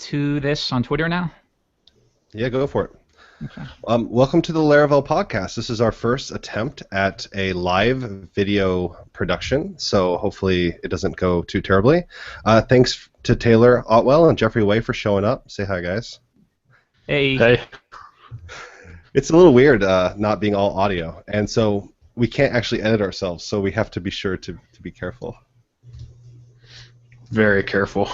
to this on Twitter now? Yeah, go for it. Okay. Welcome to the Laravel podcast. This is our first attempt at a live video production, so hopefully it doesn't go too terribly. Thanks to Taylor Otwell and Jeffrey Way for showing up. Say hi, guys. Hey. Hey. It's a little weird not being all audio, and so we can't actually edit ourselves, so we have to be sure to be careful. Very careful.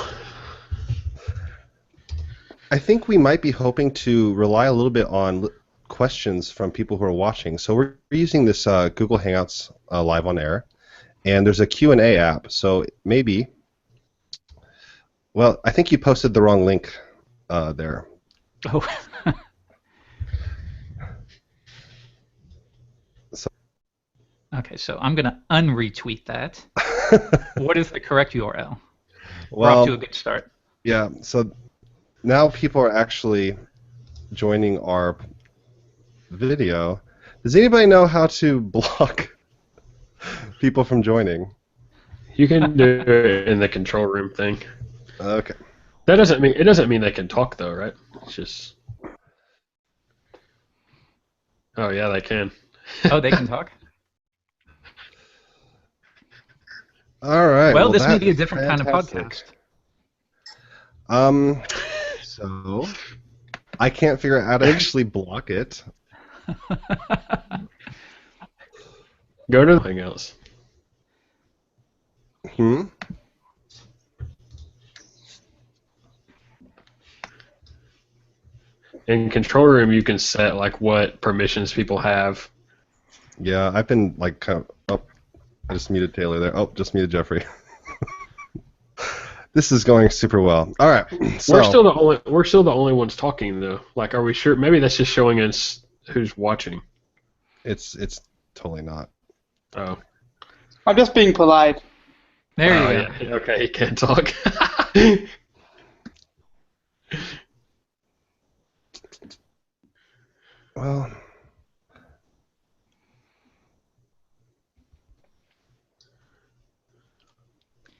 I think we might be hoping to rely a little bit on questions from people who are watching. So we're using this Google Hangouts live on air, and there's a Q&A app. So maybe, well, I think you posted the wrong link there. Oh. Okay, so I'm going to unretweet that. What is the correct URL? We're off to a good start. Yeah, so now people are actually joining our video. Does anybody know how to block people from joining? You can do it in the control room thing. Okay. That doesn't mean they can talk though, right? It's just. Oh yeah, they can. Oh, they can talk? All right. Well, this may be a different kind of podcast. So I can't figure out how to actually block it. Go to Hangouts. In control room, you can set like what permissions people have. Yeah, I've been like kind of. Oh, I just muted Taylor there. Oh, just muted Jeffrey. This is going super well. All right. So, we're still the only ones talking though. Like, are we sure? Maybe that's just showing us who's watching. It's totally not. Oh. I'm just being polite. There you go. Yeah. Okay, he can't talk. Well.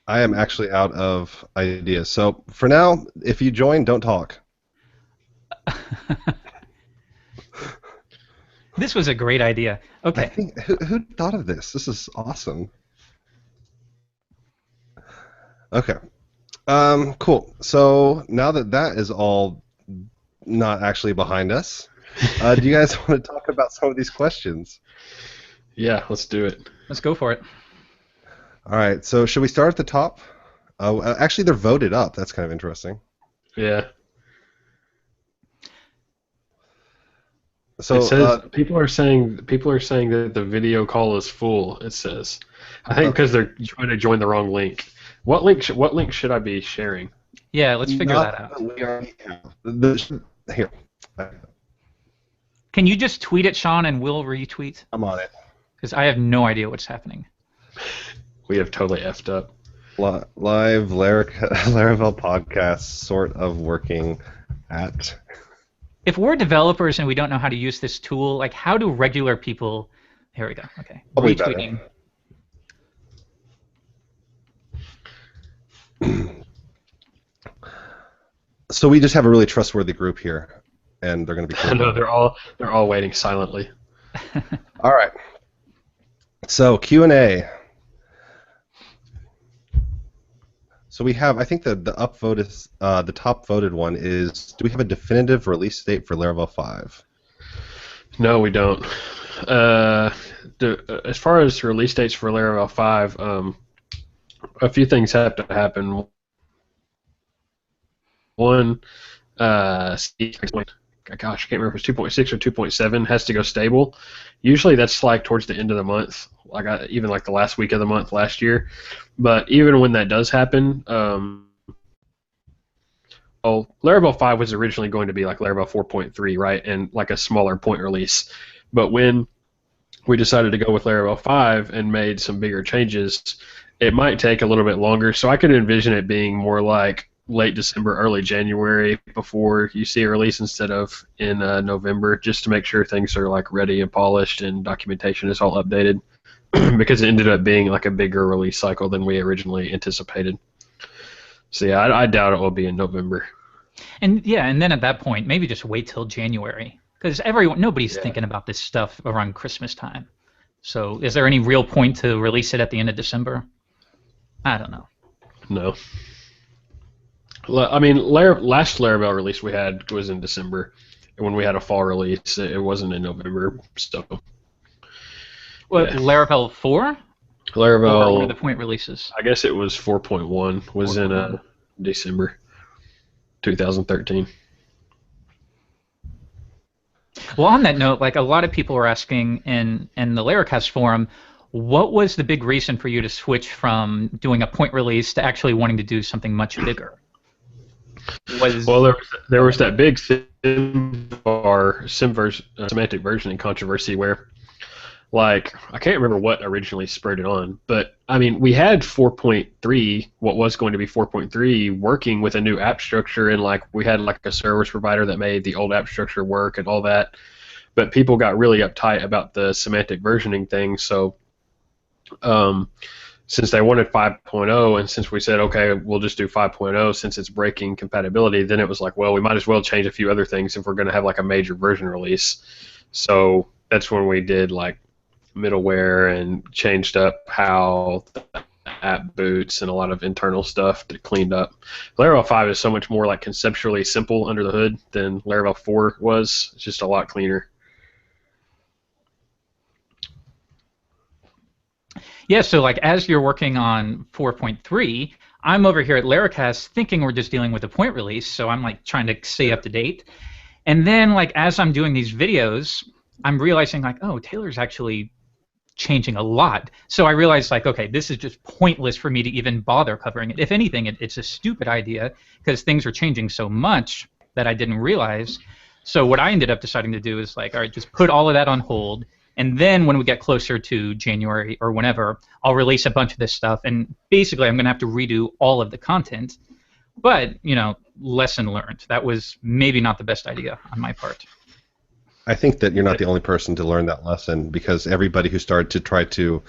I am actually out of ideas. So for now, if you join, don't talk. This was a great idea. Okay. I think, who thought of this? This is awesome. Okay. Cool. So now that is all not actually behind us, do you guys want to talk about some of these questions? Yeah, let's do it. Let's go for it. All right, so should we start at the top? Actually, they're voted up. That's kind of interesting. Yeah. So it says people are saying that the video call is full. It says, I think because they're trying to join the wrong link. What link should I be sharing? Yeah, let's figure that out. We already have. Here. Can you just tweet it, Sean, and we'll retweet? I'm on it. Because I have no idea what's happening. We have totally effed up. Live Laravel podcast sort of working at. If we're developers and we don't know how to use this tool, like how do regular people? Here we go. Okay. Probably Retweeting. So we just have a really trustworthy group here, and they're going to be. I know they're all waiting silently. All right. So Q&A. So we have, I think the upvote is the top voted one is. Do we have a definitive release date for Laravel 5? No, we don't. As far as release dates for Laravel 5, a few things have to happen. One, gosh, I can't remember if it's 2.6 or 2.7 has to go stable. Usually that's like towards the end of the month, even like the last week of the month last year. But even when that does happen, Laravel 5 was originally going to be like Laravel 4.3, right, and like a smaller point release. But when we decided to go with Laravel 5 and made some bigger changes, it might take a little bit longer. So I could envision it being more like late December, early January before you see a release instead of in November, just to make sure things are like ready and polished and documentation is all updated, because it ended up being like a bigger release cycle than we originally anticipated. So yeah, I doubt it will be in November. And yeah, and then at that point, maybe just wait till January, because nobody's thinking about this stuff around Christmas time. So, is there any real point to release it at the end of December? I don't know. No. I mean, last Laravel release we had was in December, and when we had a fall release, it wasn't in November. So, What, Laravel 4? Laravel. Or what are the point releases? I guess it was 4.1. Was in December 2013. Well, on that note, like a lot of people were asking in the Laracast forum, what was the big reason for you to switch from doing a point release to actually wanting to do something much bigger? Well, there was that big semantic versioning controversy where, like, I can't remember what originally spurred it on, but I mean, we had 4.3, what was going to be 4.3, working with a new app structure, and like we had like a service provider that made the old app structure work and all that, but people got really uptight about the semantic versioning thing, so since they wanted 5.0, and since we said, okay, we'll just do 5.0 since it's breaking compatibility, then it was like, well, we might as well change a few other things if we're going to have like a major version release. So that's when we did like middleware and changed up how the app boots and a lot of internal stuff to cleaned up. Laravel 5 is so much more like conceptually simple under the hood than Laravel 4 was. It's just a lot cleaner. Yeah, so like as you're working on 4.3, I'm over here at Laracast thinking we're just dealing with a point release, so I'm like trying to stay up to date. And then like as I'm doing these videos, I'm realizing like, oh, Taylor's actually changing a lot. So I realized like, okay, this is just pointless for me to even bother covering it. If anything, it's a stupid idea because things are changing so much that I didn't realize. So what I ended up deciding to do is like, all right, just put all of that on hold. And then when we get closer to January or whenever, I'll release a bunch of this stuff. And basically, I'm going to have to redo all of the content. But, you know, lesson learned. That was maybe not the best idea on my part. I think that you're not the only person to learn that lesson, because everybody who started to try to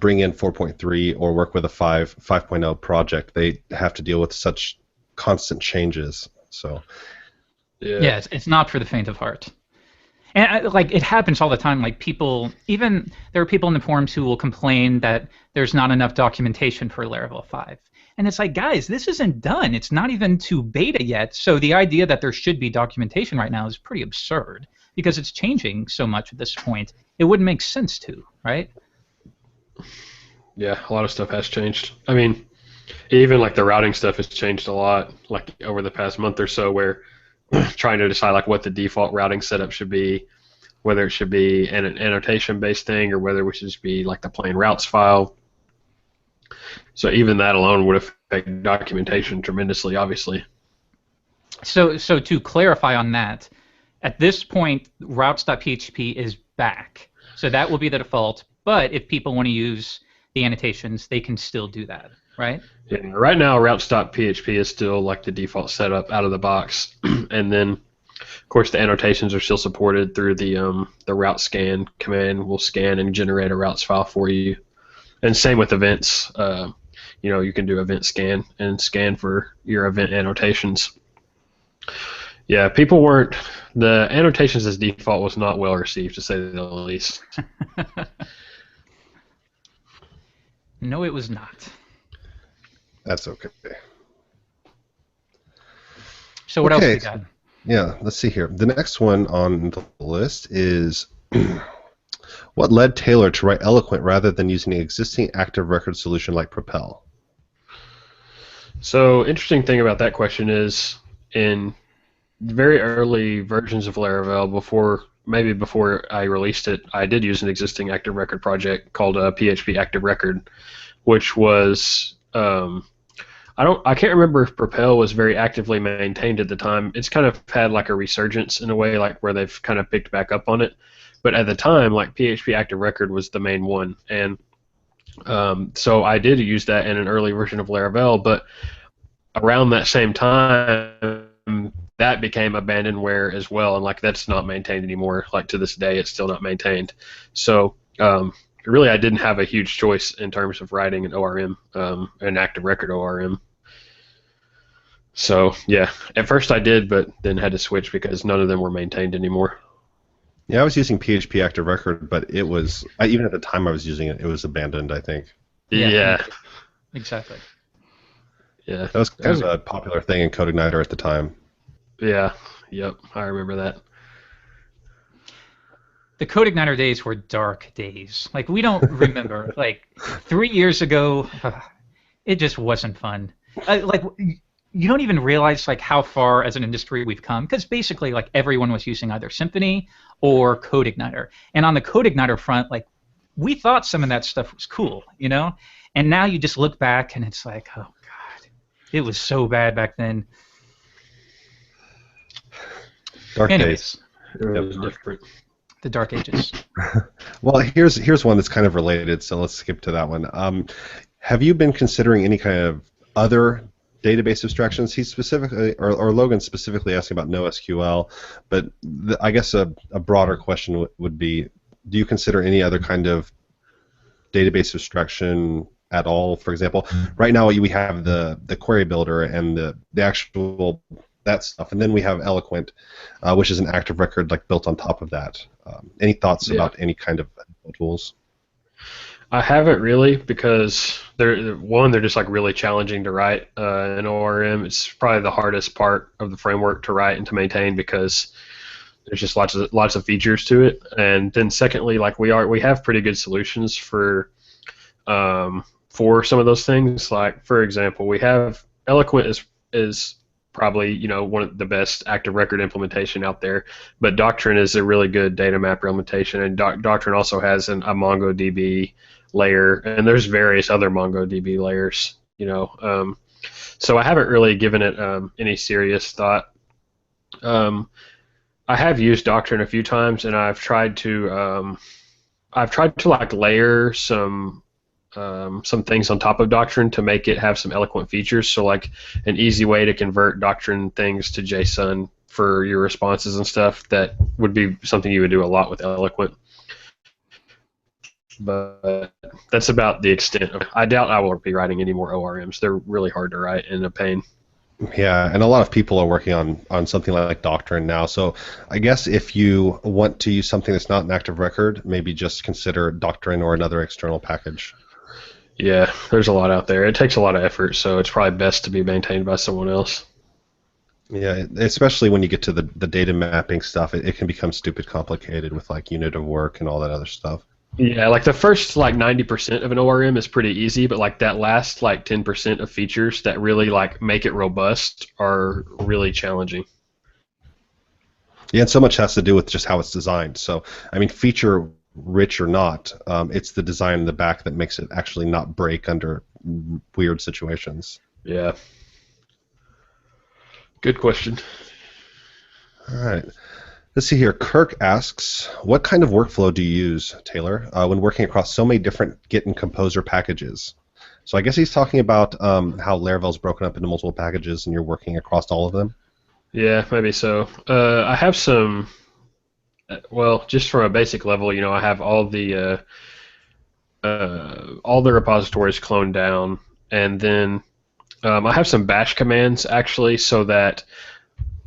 bring in 4.3 or work with a 5.0 project, they have to deal with such constant changes. So yeah, it's not for the faint of heart. And like it happens all the time. Like people, even there are people in the forums who will complain that there's not enough documentation for Laravel 5. And it's like, guys, this isn't done. It's not even to beta yet. So the idea that there should be documentation right now is pretty absurd because it's changing so much at this point. It wouldn't make sense to, right? Yeah, a lot of stuff has changed. I mean, even like the routing stuff has changed a lot, like over the past month or so, where trying to decide like what the default routing setup should be, whether it should be an annotation-based thing or whether we should just be like the plain routes file. So even that alone would affect documentation tremendously, obviously. So to clarify on that, at this point, routes.php is back. So that will be the default. But if people want to use the annotations, they can still do that, right? Yeah, right now, routes.php is still like the default setup out of the box, and then, of course, the annotations are still supported through the route scan command. Will scan and generate a routes file for you, and same with events. You know, you can do event scan and scan for your event annotations. Yeah, people weren't. The annotations as default was not well received, to say the least. No, it was not. that's okay. So what else we got? Yeah, let's see here. The next one on the list is what led Taylor to write Eloquent rather than using an existing ActiveRecord solution like Propel? So, interesting thing about that question is in very early versions of Laravel, before I released it, I did use an existing ActiveRecord project called PHP ActiveRecord, which was I can't remember if Propel was very actively maintained at the time. It's kind of had like a resurgence in a way, like where they've kind of picked back up on it. But at the time, like PHP ActiveRecord was the main one, and so I did use that in an early version of Laravel. But around that same time, that became abandonware as well, and like that's not maintained anymore. Like to this day, it's still not maintained. So really, I didn't have a huge choice in terms of writing an ORM, an ActiveRecord ORM. So yeah, at first I did, but then had to switch because none of them were maintained anymore. Yeah, I was using PHP ActiveRecord, but it was even at the time I was using it, it was abandoned, I think. Yeah. Exactly. Yeah. That was kind of a popular thing in CodeIgniter at the time. Yeah. Yep. I remember that. The CodeIgniter days were dark days. Like, we don't remember. Like, 3 years ago, it just wasn't fun. Like, you don't even realize like how far as an industry we've come, because basically like everyone was using either Symfony or CodeIgniter. And on the CodeIgniter front, like, we thought some of that stuff was cool, you know? And now you just look back and it's like, oh God, it was so bad back then. Dark Anyways, days. It was different. The dark ages. Well, here's one that's kind of related, so let's skip to that one. Have you been considering any kind of other database abstractions? He's specifically, or Logan specifically asking about NoSQL, but I guess a broader question would be, do you consider any other kind of database abstraction at all? For example, right now we have the query builder and the actual that stuff, and then we have Eloquent, which is an ActiveRecord like built on top of that. Any thoughts about any kind of tools? I haven't really, because they're just like really challenging to write. In ORM, it's probably the hardest part of the framework to write and to maintain because there's just lots of features to it. And then secondly, like we have pretty good solutions for some of those things. Like for example, we have Eloquent is probably one of the best ActiveRecord implementation out there, but Doctrine is a really good data mapper implementation, and Doctrine also has a MongoDB layer, and there's various other MongoDB layers. So I haven't really given it any serious thought. I have used Doctrine a few times, and I've tried to like layer some things on top of Doctrine to make it have some Eloquent features. So like an easy way to convert Doctrine things to JSON for your responses and stuff, that would be something you would do a lot with Eloquent. But that's about the extent of it. I doubt I will be writing any more ORMs. They're really hard to write and a pain. Yeah, and a lot of people are working on something like Doctrine now. So I guess if you want to use something that's not an ActiveRecord, maybe just consider Doctrine or another external package. Yeah, there's a lot out there. It takes a lot of effort, so it's probably best to be maintained by someone else. Yeah, especially when you get to the data mapping stuff, it can become stupid complicated with like unit of work and all that other stuff. Yeah, like the first like 90% of an ORM is pretty easy, but like that last like 10% of features that really like make it robust are really challenging. Yeah, and so much has to do with just how it's designed. So, I mean, feature rich or not, it's the design in the back that makes it actually not break under weird situations. Yeah. Good question. All right. Let's see here. Kirk asks, what kind of workflow do you use, Taylor, when working across so many different Git and Composer packages? So I guess he's talking about how Laravel's broken up into multiple packages and you're working across all of them? Yeah, maybe so. I have some... Well, just from a basic level, I have all the repositories cloned down, and then I have some bash commands actually, so that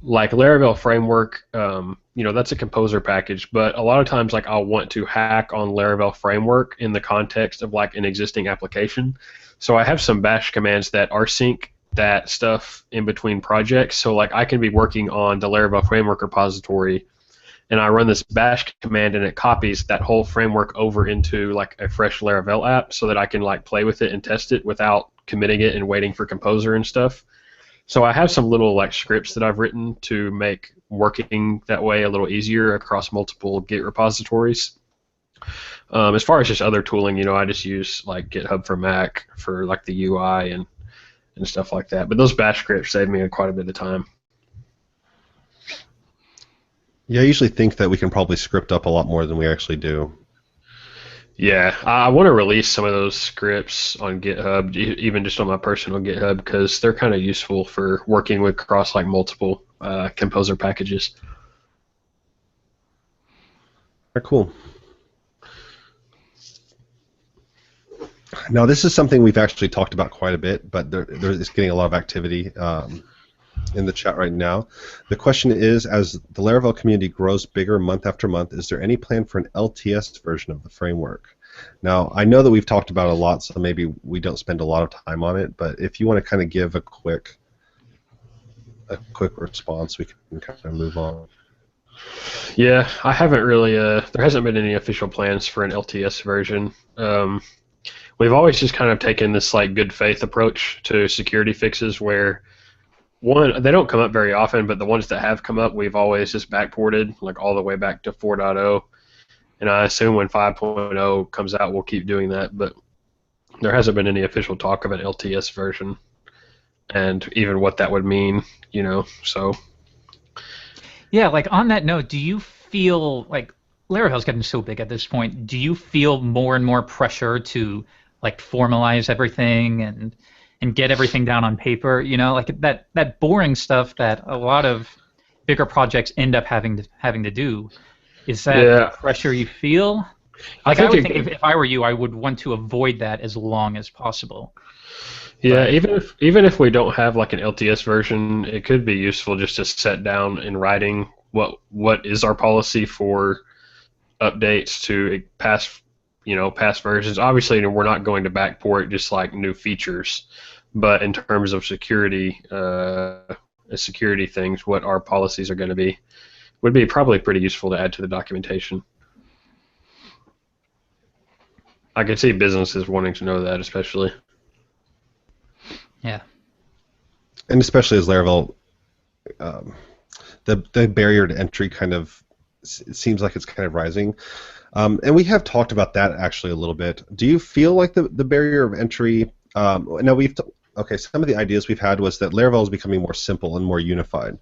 like Laravel framework, that's a composer package, but a lot of times like I'll want to hack on Laravel framework in the context of like an existing application. So I have some bash commands that rsync that stuff in between projects. So like I can be working on the Laravel framework repository, and I run this bash command, and it copies that whole framework over into like a fresh Laravel app, so that I can like play with it and test it without committing it and waiting for Composer and stuff. So I have some little like scripts that I've written to make working that way a little easier across multiple Git repositories. As far as just other tooling, I just use like GitHub for Mac for like the UI and stuff like that. But those bash scripts save me quite a bit of time. Yeah, I usually think that we can probably script up a lot more than we actually do. Yeah, I want to release some of those scripts on GitHub, even just on my personal GitHub, because they're kind of useful for working with across like multiple Composer packages. Cool. Now, this is something we've actually talked about quite a bit, but it's getting a lot of activity. in the chat right now. The question is, as the Laravel community grows bigger month after month, is there any plan for an LTS version of the framework? Now, I know that we've talked about it a lot, so maybe we don't spend a lot of time on it, but if you want to kind of give a quick response, we can kind of move on. Yeah, I haven't really, there hasn't been any official plans for an LTS version. We've always just kind of taken this like good faith approach to security fixes where, one, they don't come up very often, but the ones that have come up, we've always just backported, like all the way back to 4.0. And I assume when 5.0 comes out, we'll keep doing that, but there hasn't been any official talk of an LTS version, and even what that would mean, so. Yeah, like on that note, do you feel like Laravel's getting so big at this point? Do you feel more and more pressure to like formalize everything and get everything down on paper? Like that boring stuff that a lot of bigger projects end up having to do. Is that pressure you feel? Like I would think if I were you, I would want to avoid that as long as possible. Yeah, even if we don't have like an LTS version, it could be useful just to set down in writing what is our policy for updates to past versions. Obviously, we're not going to backport just like new features, but in terms of security things, what our policies are going to be would be probably pretty useful to add to the documentation. I could see businesses wanting to know that, especially. Yeah. And especially as Laravel, the barrier to entry kind of seems like it's kind of rising. And we have talked about that actually a little bit. Do you feel like the barrier of entry, some of the ideas we've had was that Laravel is becoming more simple and more unified.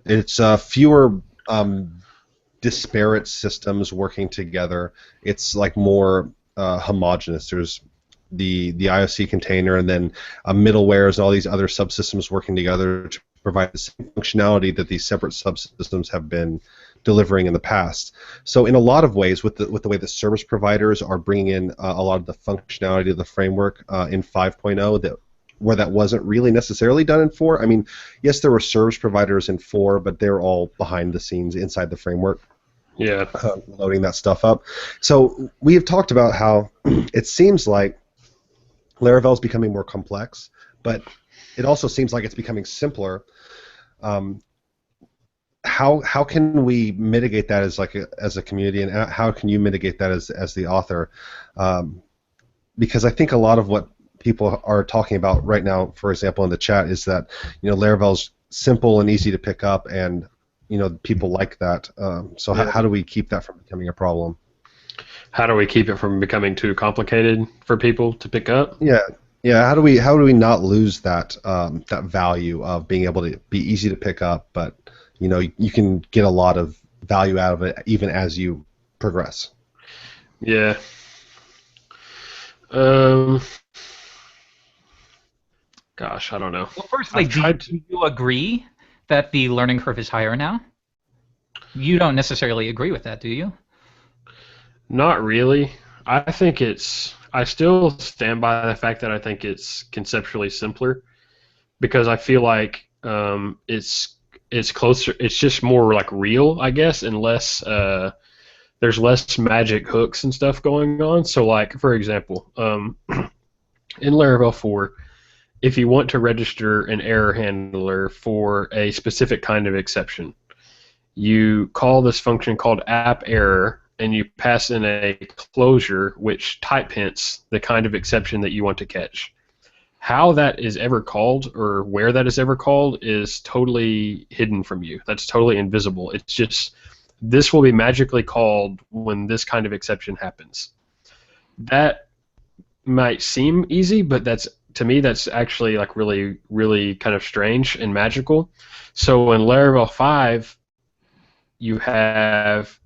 It's fewer disparate systems working together. It's like more homogeneous. There's the IOC container and then middlewares and all these other subsystems working together to provide the same functionality that these separate subsystems have been delivering in the past. So in a lot of ways, with the way that service providers are bringing in a lot of the functionality of the framework in 5.0 where that wasn't really necessarily done in 4. I mean, yes, there were service providers in 4, but they're all behind the scenes inside the framework. Yeah. Loading that stuff up. So we have talked about how it seems like Laravel is becoming more complex, but it also seems like it's becoming simpler. How can we mitigate that as a community, and how can you mitigate that as the author? Because I think a lot of what people are talking about right now, for example, in the chat, is that Laravel's simple and easy to pick up, and people like that. So how do we keep that from becoming a problem? How do we keep it from becoming too complicated for people to pick up? Yeah. How do we not lose that that value of being able to be easy to pick up, but you can get a lot of value out of it even as you progress? Yeah. Gosh, I don't know. Well, firstly, do you agree that the learning curve is higher now? You don't necessarily agree with that, do you? Not really. I still stand by the fact that I think it's conceptually simpler, because I feel like it's closer. It's just more like real, I guess, and less. There's less magic hooks and stuff going on. So, like for example, in Laravel 4, if you want to register an error handler for a specific kind of exception, you call this function called app_error, and you pass in a closure which type hints the kind of exception that you want to catch. How that is ever called or where that is ever called is totally hidden from you. That's totally invisible. It's just, this will be magically called when this kind of exception happens. That might seem easy, but to me that's actually like really, really kind of strange and magical. So in Laravel 5, you have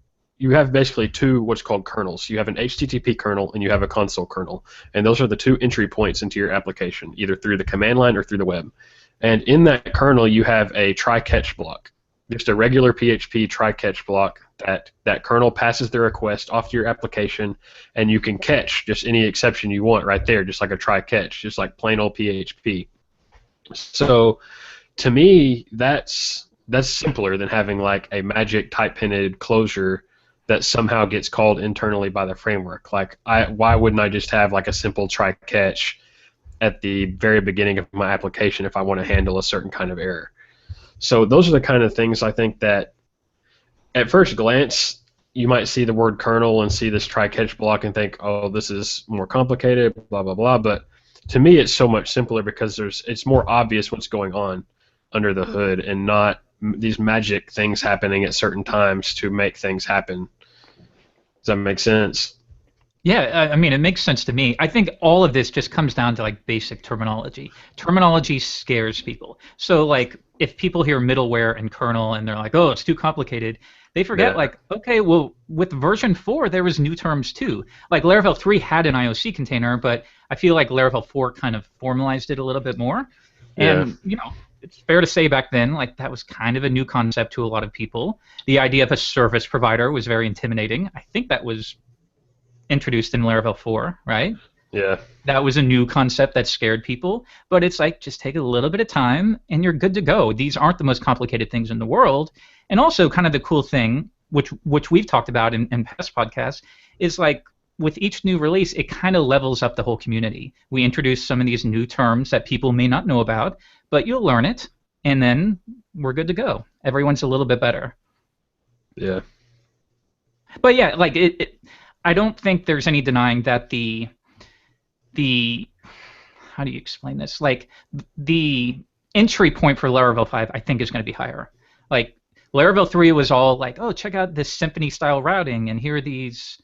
basically two what's called kernels. You have an HTTP kernel and you have a console kernel, and those are the two entry points into your application, either through the command line or through the web. And in that kernel, you have a try-catch block, just a regular PHP try-catch block that kernel passes the request off to your application, and you can catch just any exception you want right there, just like a try-catch, just like plain old PHP. So to me, that's simpler than having like a magic type-hinted closure that somehow gets called internally by the framework. Like, why wouldn't I just have like a simple try-catch at the very beginning of my application if I want to handle a certain kind of error? So those are the kind of things I think that at first glance you might see the word kernel and see this try-catch block and think, oh, this is more complicated, blah, blah, blah. But to me it's so much simpler because it's more obvious what's going on under the hood and not these magic things happening at certain times to make things happen. Does that make sense? Yeah, I mean, it makes sense to me. I think all of this just comes down to like basic terminology. Terminology scares people. So like if people hear middleware and kernel and they're like, oh, it's too complicated, they forget like, okay, well, with version 4, there was new terms too. Like Laravel 3 had an IOC container, but I feel like Laravel 4 kind of formalized it a little bit more. And, you know, it's fair to say back then, like that was kind of a new concept to a lot of people. The idea of a service provider was very intimidating. I think that was introduced in Laravel 4, right? Yeah. That was a new concept that scared people, but it's like just take a little bit of time and you're good to go. These aren't the most complicated things in the world. And also kind of the cool thing, which we've talked about in past podcasts, is like with each new release, it kind of levels up the whole community. We introduce some of these new terms that people may not know about, but you'll learn it, and then we're good to go. Everyone's a little bit better. Yeah. But yeah, like I don't think there's any denying that the how do you explain this? Like the entry point for Laravel 5, I think, is going to be higher. Like Laravel 3 was all like, oh, check out this symphony style routing, and here are these.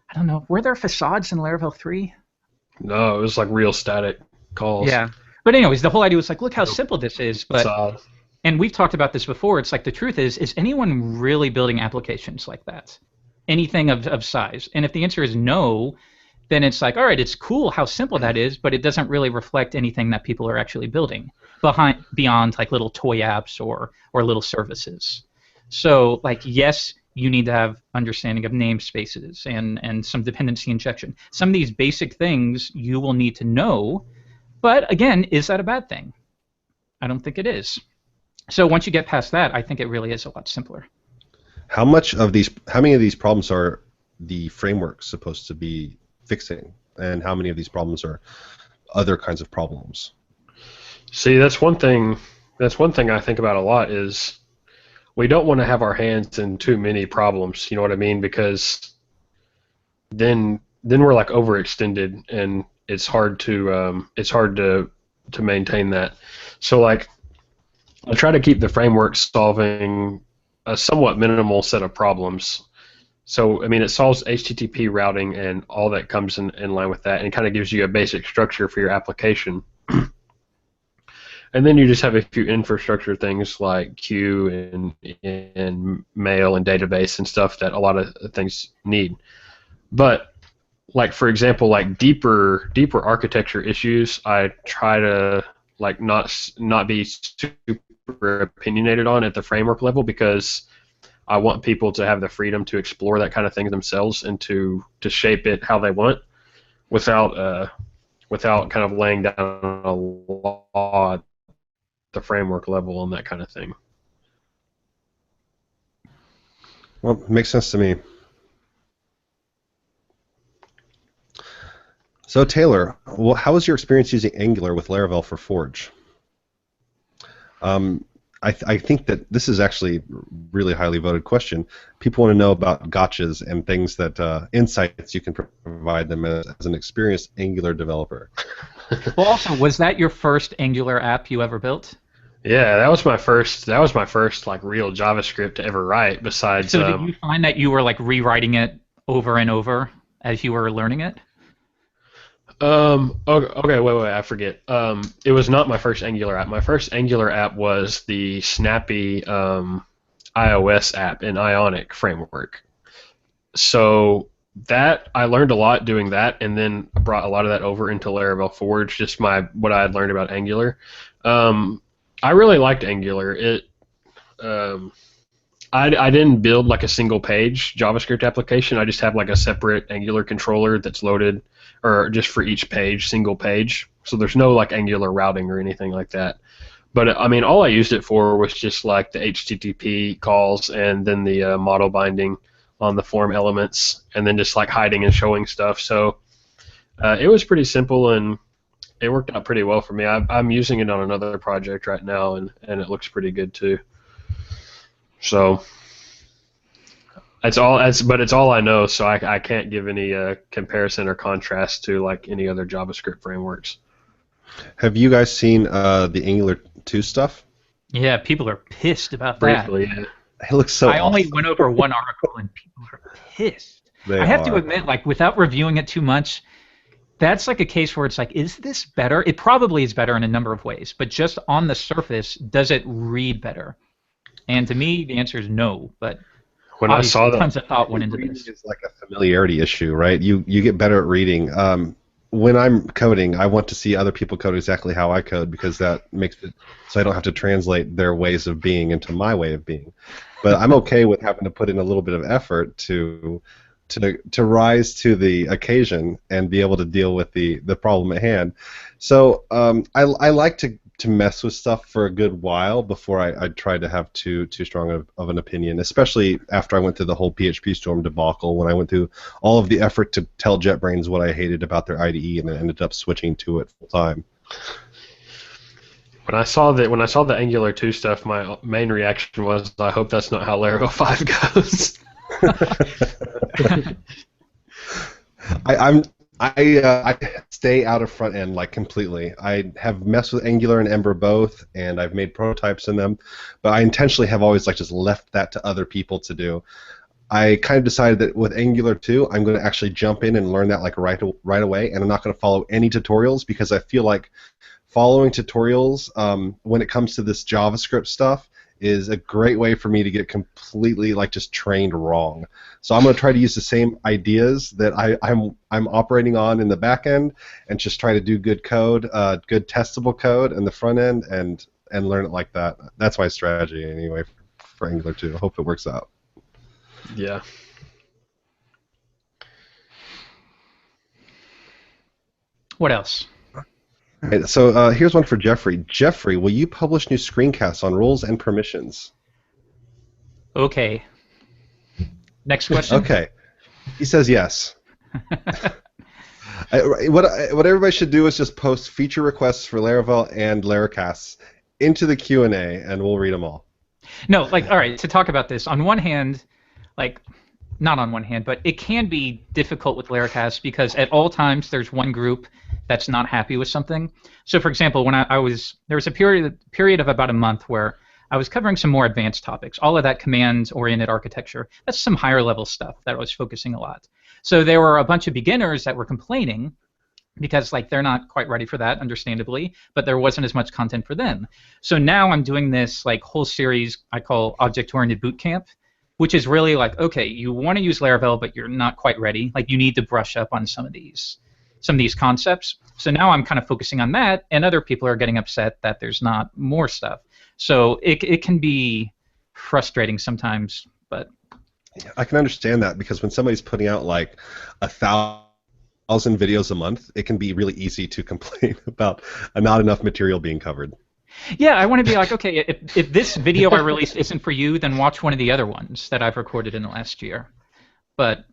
I don't know. Were there facades in Laravel 3? No, it was like real static calls. Yeah. But anyways, the whole idea was like, look how simple this is. But Facade. and we've talked about this before. It's like the truth is anyone really building applications like that? Anything of size? And if the answer is no, then it's like, all right, it's cool how simple that is, but it doesn't really reflect anything that people are actually building beyond like little toy apps or little services. So like, yes, you need to have understanding of namespaces and some dependency injection. Some of these basic things you will need to know, but again, is that a bad thing? I don't think it is. So once you get past that, I think it really is a lot simpler. How many of these problems are the framework supposed to be fixing, and how many of these problems are other kinds of problems? See, that's one thing I think about a lot is we don't want to have our hands in too many problems, you know what I mean? Because then we're like overextended and it's hard to maintain that. So like I try to keep the framework solving a somewhat minimal set of problems. So, I mean, it solves HTTP routing and all that comes in line with that, and it kind of gives you a basic structure for your application. And then you just have a few infrastructure things like queue and mail and database and stuff that a lot of things need. But, like, for example, like deeper architecture issues, I try to like not be super opinionated on at the framework level, because I want people to have the freedom to explore that kind of thing themselves and to shape it how they want without kind of laying down a law at the framework level and that kind of thing. Well, it makes sense to me. So Taylor, well, how was your experience using Angular with Laravel for Forge? I think that this is actually a really highly voted question. People want to know about gotchas and things that insights you can provide them as an experienced Angular developer. Well, also, was that your first Angular app you ever built? Yeah, that was my first like real JavaScript to ever write. Besides, so did you find that you were like rewriting it over and over as you were learning it? Okay, wait, I forget. It was not my first Angular app. My first Angular app was the snappy iOS app in Ionic framework. So that I learned a lot doing that, and then I brought a lot of that over into Laravel Forge, just what I had learned about Angular. I really liked Angular. I didn't build like a single page JavaScript application. I just have like a separate Angular controller that's loaded, or just for each page, single page. So there's no like Angular routing or anything like that. But I mean, all I used it for was just like the HTTP calls and then the model binding on the form elements, and then just like hiding and showing stuff. So it was pretty simple, and it worked out pretty well for me. I'm using it on another project right now, and it looks pretty good too. So it's all I know. So I can't give any comparison or contrast to like any other JavaScript frameworks. Have you guys seen the Angular 2 stuff? Yeah, people are pissed about Briefly, that. yeah. It looks so I only awesome. went over one article and people are pissed. They I have to are. admit, like, without reviewing it too much, that's like a case where it's like, is this better? It probably is better in a number of ways, but just on the surface, does it read better? And to me, the answer is no. But When I saw that, tons of thought went into Reading this. is like a familiarity issue, right? You get better at reading. When I'm coding, I want to see other people code exactly how I code because that makes it so I don't have to translate their ways of being into my way of being. But I'm okay with having to put in a little bit of effort to rise to the occasion and be able to deal with the problem at hand. So I like to mess with stuff for a good while before I try to have too strong of an opinion, especially after I went through the whole PHPStorm debacle, when I went through all of the effort to tell JetBrains what I hated about their IDE and then ended up switching to it full time. when I saw the Angular 2 stuff, my main reaction was, I hope that's not how Laravel 5 goes. I stay out of front end like completely. I have messed with Angular and Ember both, and I've made prototypes in them, but I intentionally have always like just left that to other people to do. I kind of decided that with Angular 2, I'm going to actually jump in and learn that like right away, and I'm not going to follow any tutorials because I feel like following tutorials when it comes to this JavaScript stuff is a great way for me to get completely like just trained wrong. So I'm going to try to use the same ideas that I'm operating on in the back end and just try to do good code, good testable code in the front end and learn it like that. That's my strategy anyway for Angular 2. I hope it works out. Yeah. What else? All right, so here's one for Jeffrey. Jeffrey, will you publish new screencasts on roles and permissions? Okay. Next question. Okay. He says yes. What everybody should do is just post feature requests for Laravel and Laracasts into the Q&A, and we'll read them all. No, like, all right, to talk about this, on one hand, like, not on one hand, but it can be difficult with Laracast because at all times there's one group that's not happy with something. So, for example, when there was a period of about a month where I was covering some more advanced topics, all of that command-oriented architecture. That's some higher-level stuff that I was focusing a lot. So there were a bunch of beginners that were complaining because like they're not quite ready for that, understandably, but there wasn't as much content for them. So now I'm doing this like whole series I call Object-Oriented Bootcamp, which is really like, okay, you want to use Laravel, but you're not quite ready. Like you need to brush up on some of these concepts. So now I'm kind of focusing on that, and other people are getting upset that there's not more stuff. So it can be frustrating sometimes, but I can understand that because when somebody's putting out like 1,000 videos a month, it can be really easy to complain about not enough material being covered. yeah, I want to be like, okay, if this video I released isn't for you, then watch one of the other ones that I've recorded in the last year. But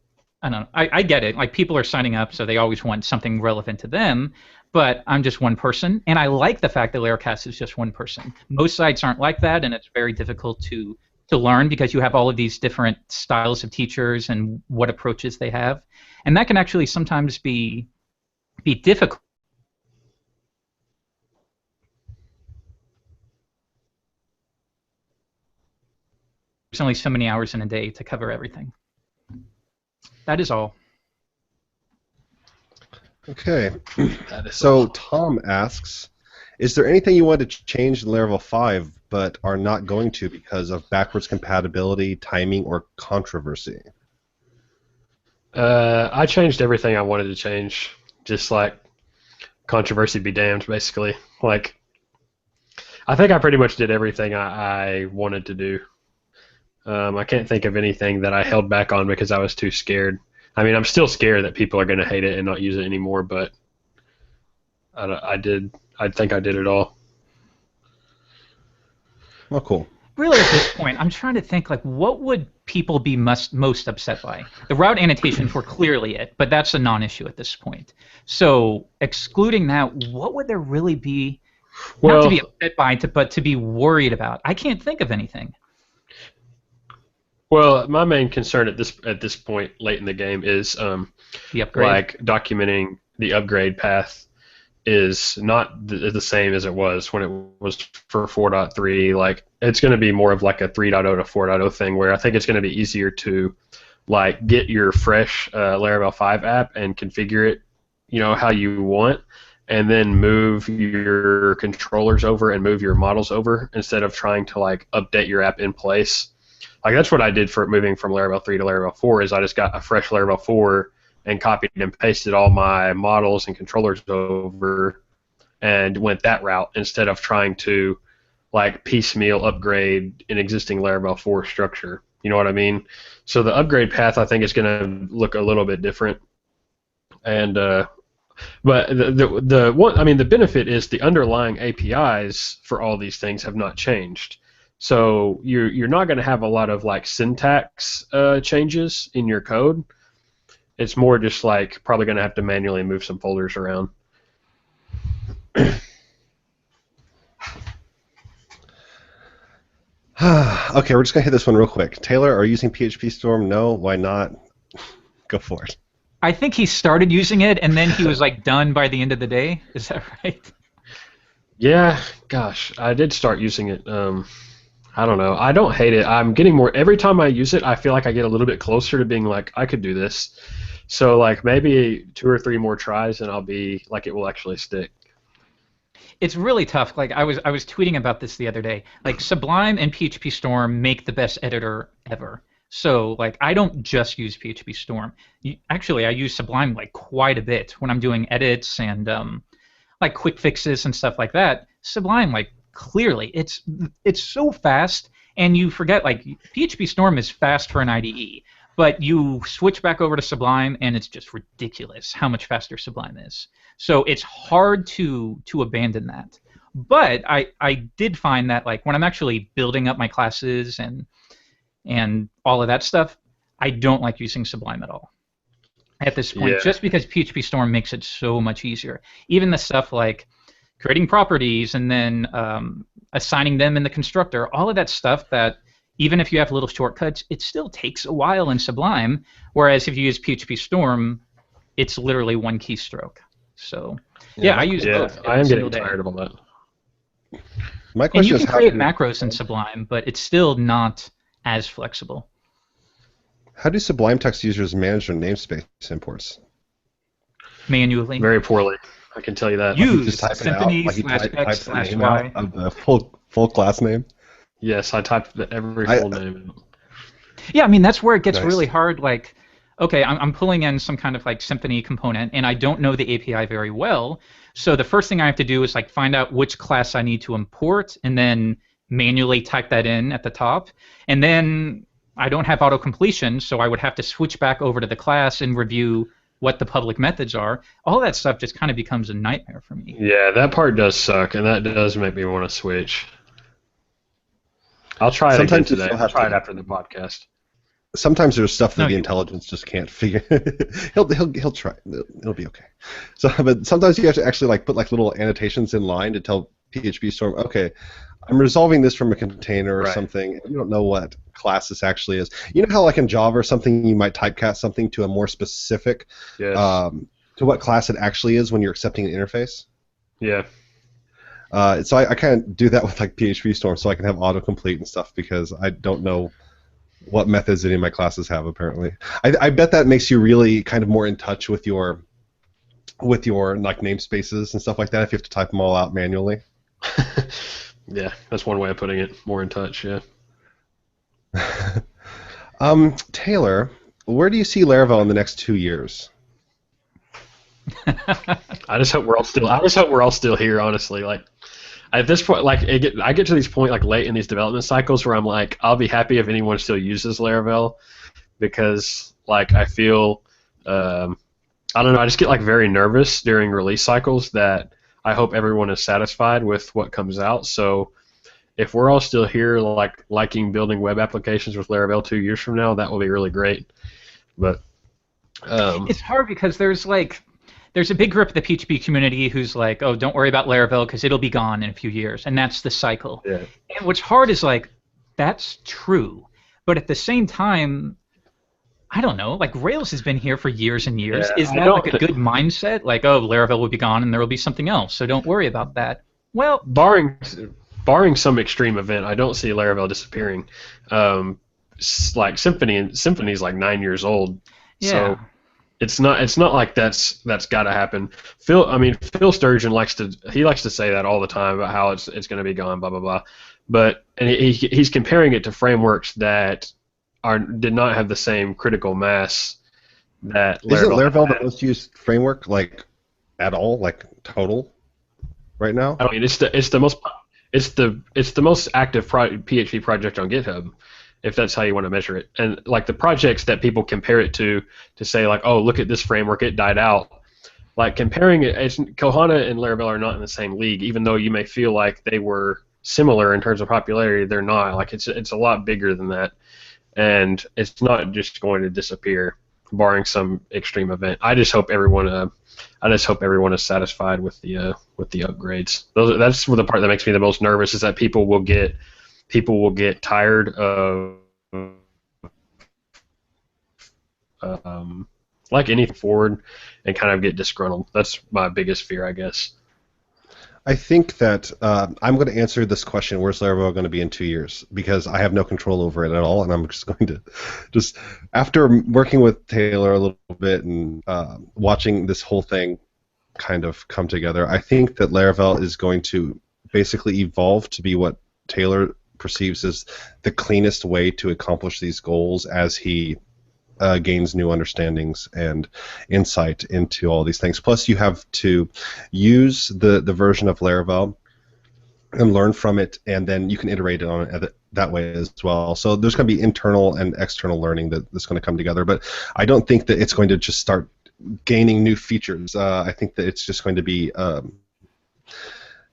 I don't know. I get it. Like people are signing up, so they always want something relevant to them. But I'm just one person, and I like the fact that Laracast is just one person. Most sites aren't like that, and it's very difficult to learn because you have all of these different styles of teachers and what approaches they have, and that can actually sometimes be difficult. There's only so many hours in a day to cover everything. That is all. Okay. That is So all. Tom asks, is there anything you want to change in Laravel 5 but are not going to because of backwards compatibility, timing, or controversy? I changed everything I wanted to change. Just like controversy be damned, basically. Like, I think I pretty much did everything I wanted to do. I can't think of anything that I held back on because I was too scared. I mean, I'm still scared that people are going to hate it and not use it anymore, but I think I did it all. Oh, cool. Really, at this point, I'm trying to think, like, what would people be most upset by? The route annotations were clearly it, but that's a non-issue at this point. So, excluding that, what would there really be, not to be upset by, but to be worried about? I can't think of anything. Well, my main concern at this point late in the game is The upgrade. like documenting the upgrade path is not the same as it was when it was for 4.3. Like, it's going to be more of like a 3.0 to 4.0 thing, where I think it's going to be easier to like get your fresh Laravel 5 app and configure it, how you want, and then move your controllers over and move your models over instead of trying to like update your app in place. Like, that's what I did for moving from Laravel 3 to Laravel 4. Is I just got a fresh Laravel 4 and copied and pasted all my models and controllers over and went that route instead of trying to like piecemeal upgrade an existing Laravel 4 structure. You know what I mean? So the upgrade path, I think, is going to look a little bit different. And but the benefit is the underlying APIs for all these things have not changed. So you're not going to have a lot of like syntax changes in your code. It's more just like probably going to have to manually move some folders around. Okay, we're just going to hit this one real quick. Taylor, are you using PHPStorm? No. Why not? Go for it. I think he started using it, and then he was like done by the end of the day. Is that right? Yeah, gosh, I did start using it. I don't know. I don't hate it. I'm getting more. Every time I use it, I feel like I get a little bit closer to being like, I could do this. So like maybe 2 or 3 more tries, and I'll be like, it will actually stick. It's really tough. Like I was tweeting about this the other day. Like Sublime and PHPStorm make the best editor ever. So like I don't just use PHPStorm. Actually, I use Sublime like quite a bit when I'm doing edits and like quick fixes and stuff like that. Sublime, like, clearly it's so fast, and you forget like PHPStorm is fast for an IDE, but you switch back over to Sublime and it's just ridiculous how much faster Sublime is. So it's hard to abandon that. But I did find that like when I'm actually building up my classes and all of that stuff, I don't like using Sublime at all at this point, just because PHPStorm makes it so much easier. Even the stuff like creating properties and then assigning them in the constructor, all of that stuff that even if you have little shortcuts, it still takes a while in Sublime, whereas if you use PHPStorm, it's literally one keystroke. So, yeah, I use both. I am getting tired of all that. My question and you is can create macros in Sublime, but it's still not as flexible. How do Sublime Text users manage their namespace imports? Manually. Very poorly. I can tell you that. Use Symphony/X/Y of the full class name. Yes, I typed every full name in. Yeah, I mean that's where it gets really hard. Like, okay, I'm pulling in some kind of like Symphony component, and I don't know the API very well. So the first thing I have to do is like find out which class I need to import, and then manually type that in at the top. And then I don't have auto-completion, so I would have to switch back over to the class and review what the public methods are. All that stuff just kind of becomes a nightmare for me. Yeah, that part does suck, and that does make me want to switch. I'll try it again today. I'll try it after the podcast. Sometimes there's stuff that the intelligence just can't figure. he'll try. It'll be okay. So, but sometimes you have to actually like put like little annotations in line to tell PHPStorm, okay, I'm resolving this from a container or something. You don't know what class this actually is. You know how like in Java or something you might typecast something to a more specific to what class it actually is when you're accepting an interface? Yeah. So I can't do that with like PHPStorm, so I can have autocomplete and stuff because I don't know what methods any of my classes have apparently. I bet that makes you really kind of more in touch with your like namespaces and stuff like that if you have to type them all out manually. Yeah, that's one way of putting it. More in touch, yeah. Taylor, where do you see Laravel in the next 2 years? I just hope we're all still here. Honestly, like at this point, like I get to this point like late in these development cycles where I'm like, I'll be happy if anyone still uses Laravel, because like I feel, I don't know, I just get like very nervous during release cycles that I hope everyone is satisfied with what comes out. So if we're all still here, like liking building web applications with Laravel 2 years from now, that will be really great. But it's hard because there's a big group of the PHP community who's like, oh, don't worry about Laravel because it'll be gone in a few years, and that's the cycle. yeah. And what's hard is like, that's true, but at the same time, I don't know. Like Rails has been here for years and years. Yeah, Is that like a good mindset? Like, oh, Laravel will be gone and there will be something else, so don't worry about that. Well, barring some extreme event, I don't see Laravel disappearing. Like Symfony's like 9 years old, yeah. So it's not like that's got to happen. Phil Sturgeon likes to say that all the time about how it's going to be gone, blah blah blah. But he's comparing it to frameworks that did not have the same critical mass that Laravel Isn't Laravel had. the most used framework, like at all, like total, right now? I mean, it's the most active PHP project on GitHub, if that's how you want to measure it. And like the projects that people compare it to say like, oh, look at this framework, it died out. Like comparing it, Kohana and Laravel are not in the same league, even though you may feel like they were similar in terms of popularity. They're not. Like it's a lot bigger than that, and it's not just going to disappear, barring some extreme event. I just hope everyone is satisfied with the upgrades. That's the part that makes me the most nervous, is that people will get tired of like anything forward and kind of get disgruntled. That's my biggest fear, I guess. I think that I'm going to answer this question, where's Laravel going to be in 2 years? Because I have no control over it at all, and I'm just going to after working with Taylor a little bit and watching this whole thing kind of come together, I think that Laravel is going to basically evolve to be what Taylor perceives as the cleanest way to accomplish these goals as he gains new understandings and insight into all these things. Plus, you have to use the version of Laravel and learn from it, and then you can iterate it on it that way as well. So there's going to be internal and external learning that's going to come together, but I don't think that it's going to just start gaining new features. I think that it's just going to be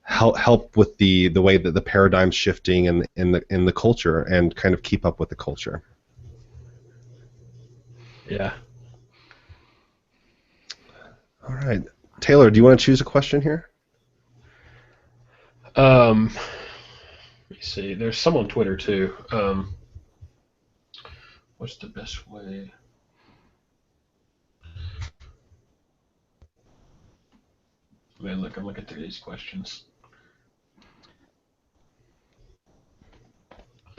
help with the way that the paradigm's shifting and in the culture, and kind of keep up with the culture. Yeah. All right, Taylor, do you want to choose a question here? Let me see. There's some on Twitter too. What's the best way? Man, look, I'm looking through these questions.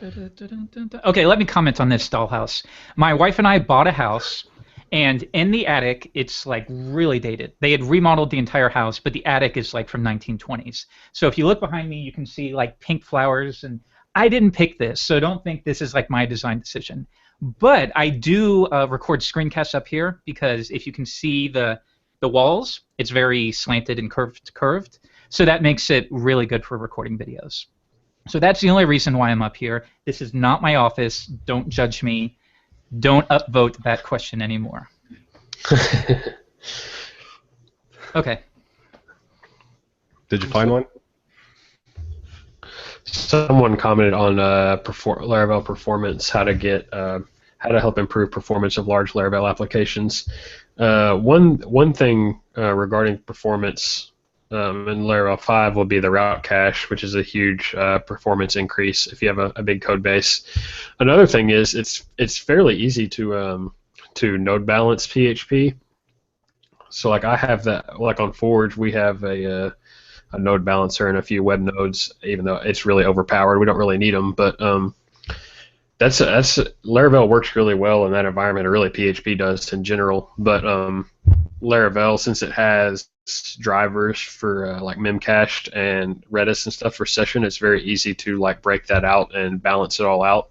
Okay, let me comment on this dollhouse. My wife and I bought a house, and in the attic, it's like really dated. They had remodeled the entire house, but the attic is like from 1920s. So if you look behind me, you can see like pink flowers, and I didn't pick this, so don't think this is like my design decision. But I do record screencasts up here, because if you can see the walls, it's very slanted and curved. So that makes it really good for recording videos. So that's the only reason why I'm up here. This is not my office. Don't judge me. Don't upvote that question anymore. Okay. Did you find one? Someone commented on Laravel performance, how to help improve performance of large Laravel applications. One thing regarding performance in Laravel 5 will be the route cache, which is a huge performance increase if you have a big code base. Another thing is it's fairly easy to node balance PHP. So like I have that, like on Forge we have a node balancer and a few web nodes, even though it's really overpowered. We don't really need them, but that's Laravel works really well in that environment, or really PHP does in general. But Laravel, since it has drivers for like memcached and Redis and stuff for session, it's very easy to like break that out and balance it all out.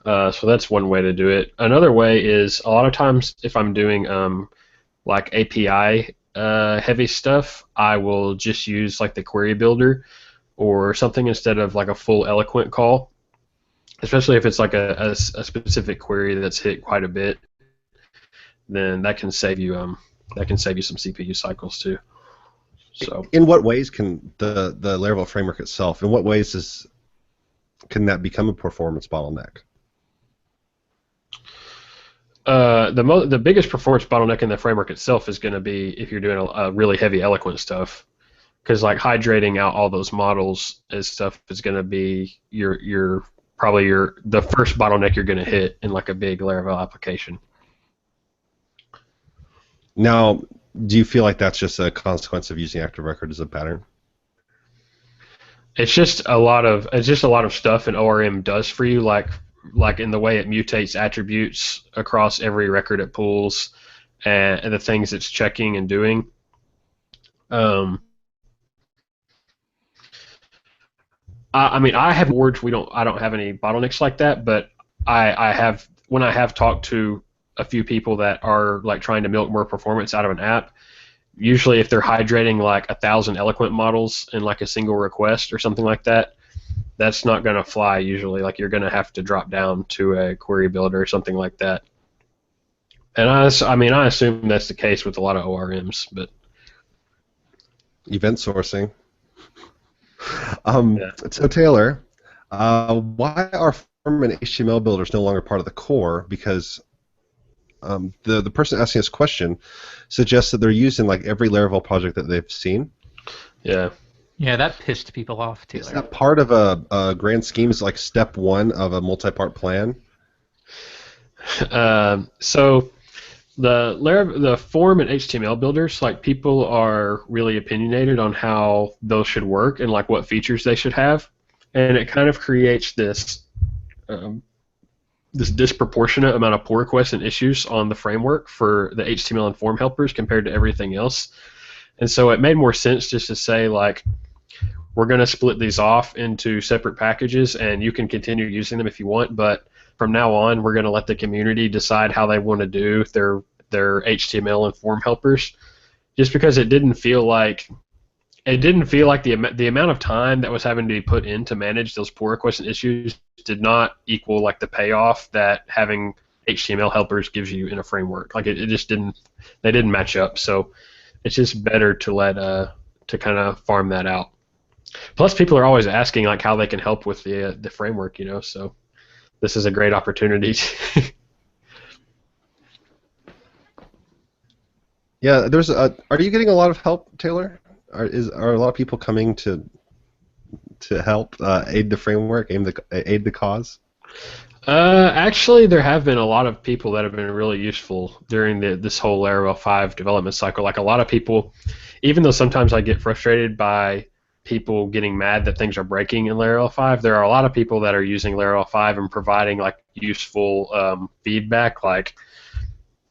So that's one way to do it. Another way is, a lot of times if I'm doing like API heavy stuff, I will just use like the query builder or something instead of like a full eloquent call, especially if it's like a specific query that's hit quite a bit. Then that can save you some CPU cycles too. So, in what ways can the Laravel framework itself? In what ways can that become a performance bottleneck? The biggest performance bottleneck in the framework itself is going to be if you're doing a really heavy eloquent stuff, because like hydrating out all those models and stuff is going to be probably the first bottleneck you're going to hit in like a big Laravel application. Now, do you feel like that's just a consequence of using ActiveRecord as a pattern? It's just a lot of stuff an ORM does for you, like in the way it mutates attributes across every record it pulls, and the things it's checking and doing. I mean, I have words I don't have any bottlenecks like that, but I have talked to a few people that are like trying to milk more performance out of an app. Usually, if they're hydrating like 1,000 eloquent models in like a single request or something like that, that's not going to fly usually. Like you're going to have to drop down to a query builder or something like that. And I assume that's the case with a lot of ORMs, but event sourcing. So Taylor, why are form and HTML builders no longer part of the core? Because the person asking this question suggests that they're used in like every Laravel project that they've seen. Yeah. Yeah, that pissed people off, Taylor. Is that part of a grand scheme? Is like step one of a multi-part plan? So the form and HTML builders, like people are really opinionated on how those should work and like what features they should have, and it kind of creates this disproportionate amount of pull requests and issues on the framework for the HTML and form helpers compared to everything else. And so it made more sense just to say like, we're going to split these off into separate packages and you can continue using them if you want, but from now on we're going to let the community decide how they want to do their HTML and form helpers, just because it didn't feel like the amount of time that was having to be put in to manage those pull requests and issues did not equal like the payoff that having HTML helpers gives you in a framework. Like it just didn't match up. So it's just better to let to kind of farm that out. Plus, people are always asking like how they can help with the framework, you know. So this is a great opportunity. Yeah, are you getting a lot of help, Taylor? Are a lot of people coming to help aid the framework, aid the cause? Actually, there have been a lot of people that have been really useful during this whole Laravel 5 development cycle. Like a lot of people, even though sometimes I get frustrated by people getting mad that things are breaking in Laravel 5, there are a lot of people that are using Laravel 5 and providing like useful feedback, like,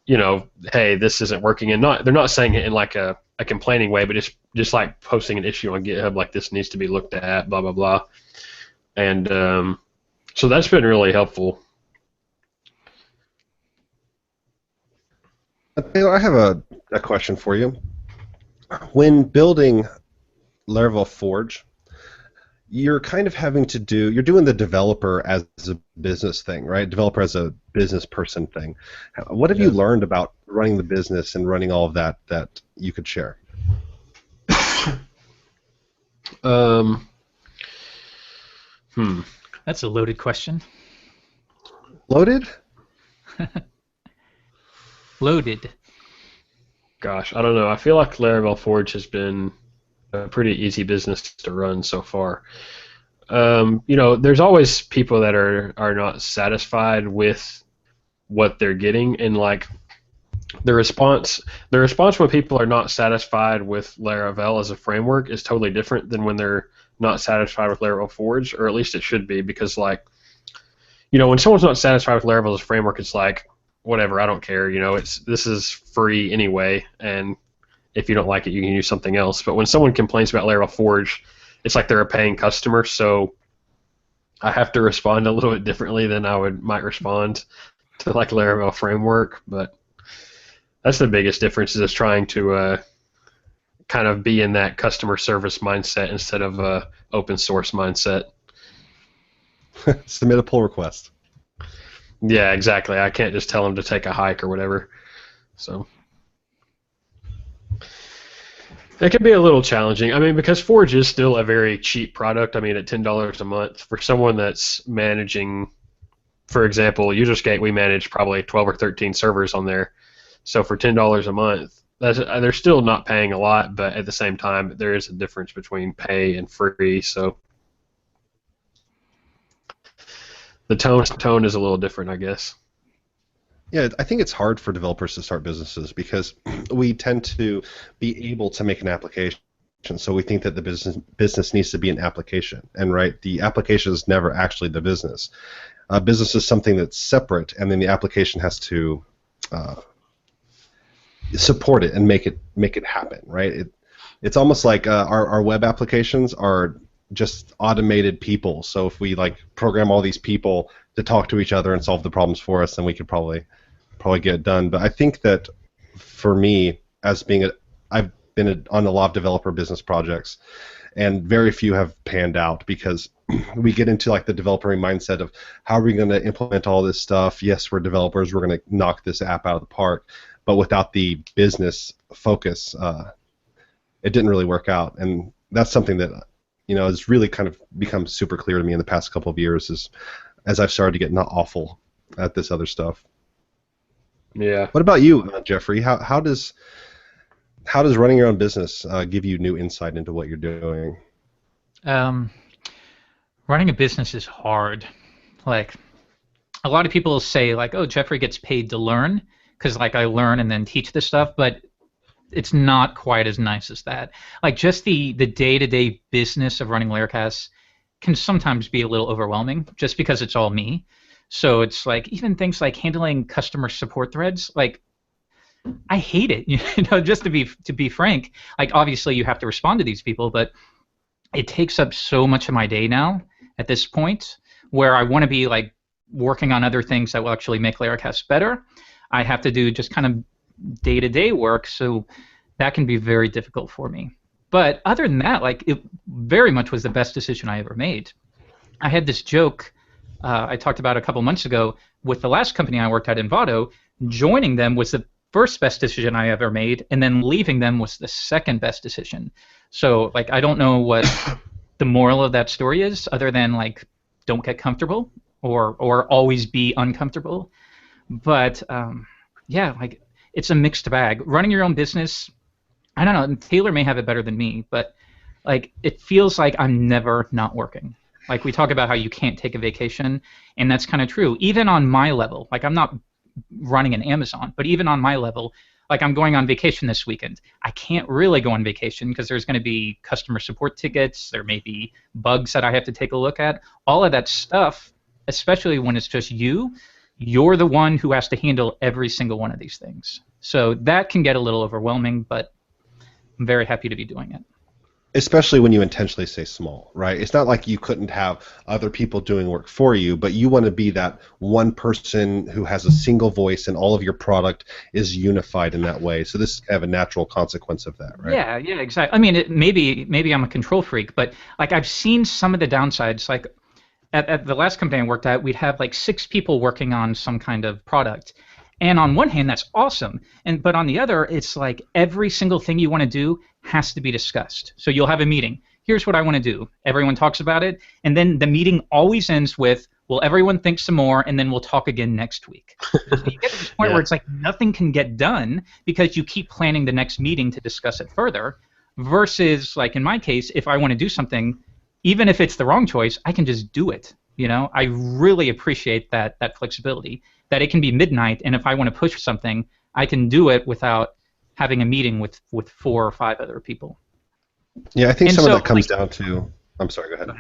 you know, hey, this isn't working, and they're not saying it in like a complaining way, but just like posting an issue on GitHub, like this needs to be looked at, blah blah blah, and so that's been really helpful. Taylor, I have a question for you. When building Laravel Forge, you're kind of you're doing the developer as a business thing, right? Developer as a business person thing. What have you learned about running the business and running all of that you could share? That's a loaded question. Loaded? Loaded. Gosh, I don't know. I feel like Laravel Forge has been a pretty easy business to run so far. You know, there's always people that are not satisfied with what they're getting, and like the response when people are not satisfied with Laravel as a framework is totally different than when they're not satisfied with Laravel Forge, or at least it should be, because like, you know, when someone's not satisfied with Laravel as a framework, it's like, whatever, I don't care, you know, this is free anyway, and if you don't like it, you can use something else. But when someone complains about Laravel Forge, it's like they're a paying customer, so I have to respond a little bit differently than I might respond to like Laravel framework. But that's the biggest difference, is trying to kind of be in that customer service mindset instead of a open source mindset. Submit a pull request. Yeah, exactly. I can't just tell them to take a hike or whatever. So. It can be a little challenging. I mean, because Forge is still a very cheap product. I mean, at $10 a month for someone that's managing, for example, Userscape, we manage probably 12 or 13 servers on there. So for $10 a month, they're still not paying a lot, but at the same time, there is a difference between pay and free. So the tone is a little different, I guess. Yeah, I think it's hard for developers to start businesses because we tend to be able to make an application. So we think that the business needs to be an application, and right, the application is never actually the business. Business is something that's separate, and then the application has to support it and make it happen. Right? It's almost like our web applications are just automated people. So if we like program all these people to talk to each other and solve the problems for us, then we could probably get it done. But I think that for me, as being I've been on a lot of developer business projects, and very few have panned out because we get into like the developer mindset of how are we going to implement all this stuff? Yes, we're developers. We're going to knock this app out of the park, but without the business focus, it didn't really work out. And that's something that has really kind of become super clear to me in the past couple of years as I've started to get not awful at this other stuff. Yeah. What about you, Jeffrey? How does running your own business give you new insight into what you're doing? Running a business is hard. Like, a lot of people say, like, oh, Jeffrey gets paid to learn because, like, I learn and then teach this stuff, but it's not quite as nice as that. Like, just the day-to-day business of running Laracast can sometimes be a little overwhelming just because it's all me. So it's like even things like handling customer support threads, like I hate it, just to be frank. Like obviously you have to respond to these people, but it takes up so much of my day now at this point where I want to be like working on other things that will actually make Laracast better. I have to do just kind of day-to-day work, so that can be very difficult for me. But other than that, like it very much was the best decision I ever made. I had this joke I talked about a couple months ago with the last company I worked at, Envato. Joining them was the first best decision I ever made, and then leaving them was the second best decision. So, like, I don't know what the moral of that story is, other than like, don't get comfortable or always be uncomfortable. But yeah, like it's a mixed bag. Running your own business, I don't know. Taylor may have it better than me, but like it feels like I'm never not working. Like we talk about how you can't take a vacation, and that's kind of true. Even on my level, like I'm not running an Amazon, but even on my level, like I'm going on vacation this weekend. I can't really go on vacation because there's going to be customer support tickets. There may be bugs that I have to take a look at. All of that stuff, especially when it's just you're the one who has to handle every single one of these things. So that can get a little overwhelming, but I'm very happy to be doing it. Especially when you intentionally say small, right? It's not like you couldn't have other people doing work for you, but you want to be that one person who has a single voice and all of your product is unified in that way. So this is kind of a natural consequence of that, right? Yeah, exactly. I mean, maybe I'm a control freak, but like I've seen some of the downsides. Like at the last company I worked at, we'd have like 6 people working on some kind of product. And on one hand, that's awesome. But on the other, it's like every single thing you want to do has to be discussed. So you'll have a meeting. Here's what I want to do. Everyone talks about it. And then the meeting always ends with, well, everyone think some more, and then we'll talk again next week. So you get to the point where it's like nothing can get done because you keep planning the next meeting to discuss it further. Versus, like in my case, if I want to do something, even if it's the wrong choice, I can just do it. I really appreciate that flexibility. That it can be midnight, and if I want to push something, I can do it without having a meeting with 4 or 5 other people. Yeah, I think some of that comes down to... I'm sorry, go ahead.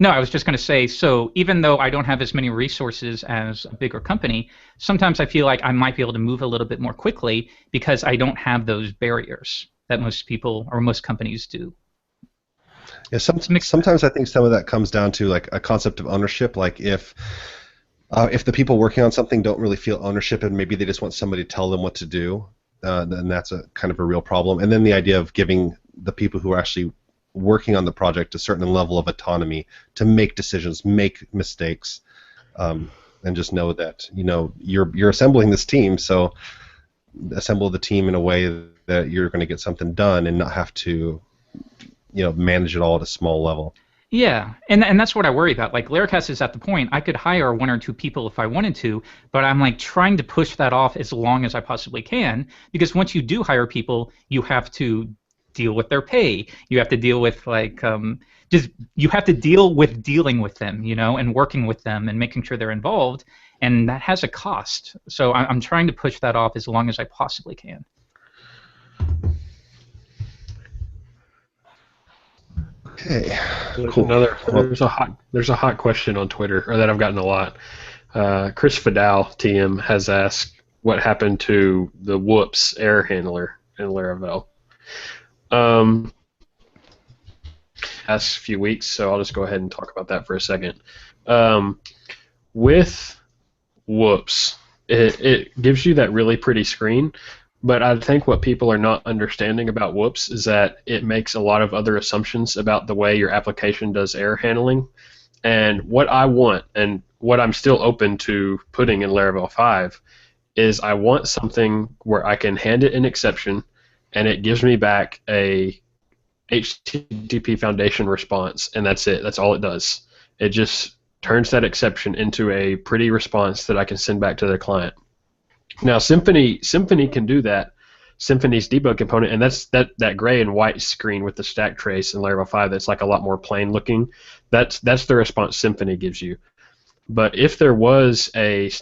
No, I was just going to say, so even though I don't have as many resources as a bigger company, sometimes I feel like I might be able to move a little bit more quickly because I don't have those barriers that most people or most companies do. Yeah, sometimes I think some of that comes down to like a concept of ownership, like if the people working on something don't really feel ownership and maybe they just want somebody to tell them what to do, then that's a kind of a real problem. And then the idea of giving the people who are actually working on the project a certain level of autonomy to make decisions, make mistakes, and just know that you're assembling this team, so assemble the team in a way that you're going to get something done and not have to, manage it all at a small level. Yeah, and that's what I worry about. Like, Laracast is at the point I could hire 1 or 2 people if I wanted to, but I'm like trying to push that off as long as I possibly can, because once you do hire people, you have to deal with their pay. You have to deal with you have to deal with dealing with them, and working with them and making sure they're involved, and that has a cost. So I'm trying to push that off as long as I possibly can. Okay, cool. There's a hot question on Twitter, or that I've gotten a lot. Chris Fidal TM has asked what happened to the whoops error handler in Laravel. Last few weeks, so I'll just go ahead and talk about that for a second. With whoops, it gives you that really pretty screen. But I think what people are not understanding about whoops is that it makes a lot of other assumptions about the way your application does error handling. And what I want, and what I'm still open to putting in Laravel 5, is I want something where I can hand it an exception, and it gives me back a HTTP Foundation response, and that's it. That's all it does. It just turns that exception into a pretty response that I can send back to the client. Now, Symfony can do that. Symfony's debug component, and that's that gray and white screen with the stack trace in Laravel 5 that's like a lot more plain looking. That's the response Symfony gives you. But if there was a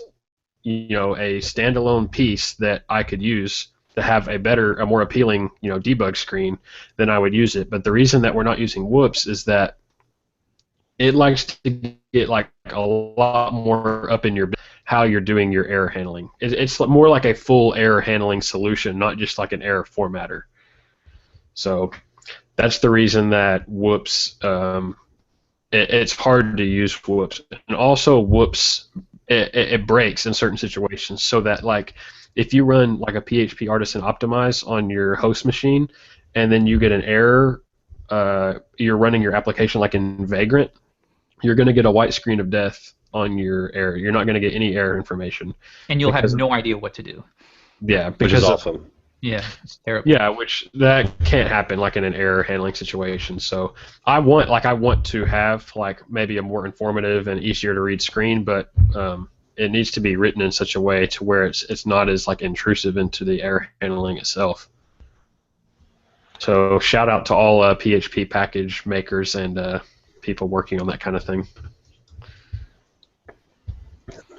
standalone piece that I could use to have a more appealing debug screen, then I would use it. But the reason that we're not using whoops is that it likes to get like a lot more up in your how you're doing your error handling. It's more like a full error handling solution, not just like an error formatter. So that's the reason that whoops, it's hard to use whoops. And also whoops, it breaks in certain situations, so that like if you run like a PHP Artisan Optimize on your host machine and then you get an error, you're running your application like in Vagrant, you're going to get a white screen of death on your error. You're not going to get any error information. And you'll have no idea what to do. Yeah, which is awesome. Yeah, it's terrible. Yeah, which that can't happen like in an error handling situation. So I want to have like maybe a more informative and easier to read screen, but it needs to be written in such a way to where it's not as like intrusive into the error handling itself. So shout out to all PHP package makers and people working on that kind of thing.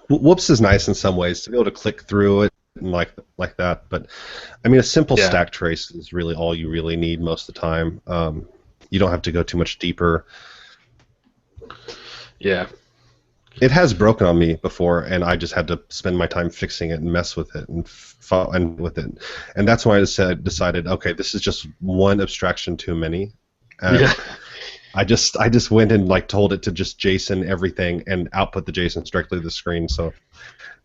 Whoops is nice in some ways to be able to click through it and like that, but I mean a simple stack trace is really all you really need most of the time. You don't have to go too much deeper. Yeah. It has broken on me before, and I just had to spend my time fixing it and mess with it and with it, and that's why I decided, okay, this is just one abstraction too many. And I just went and like told it to just JSON everything and output the JSONs directly to the screen. So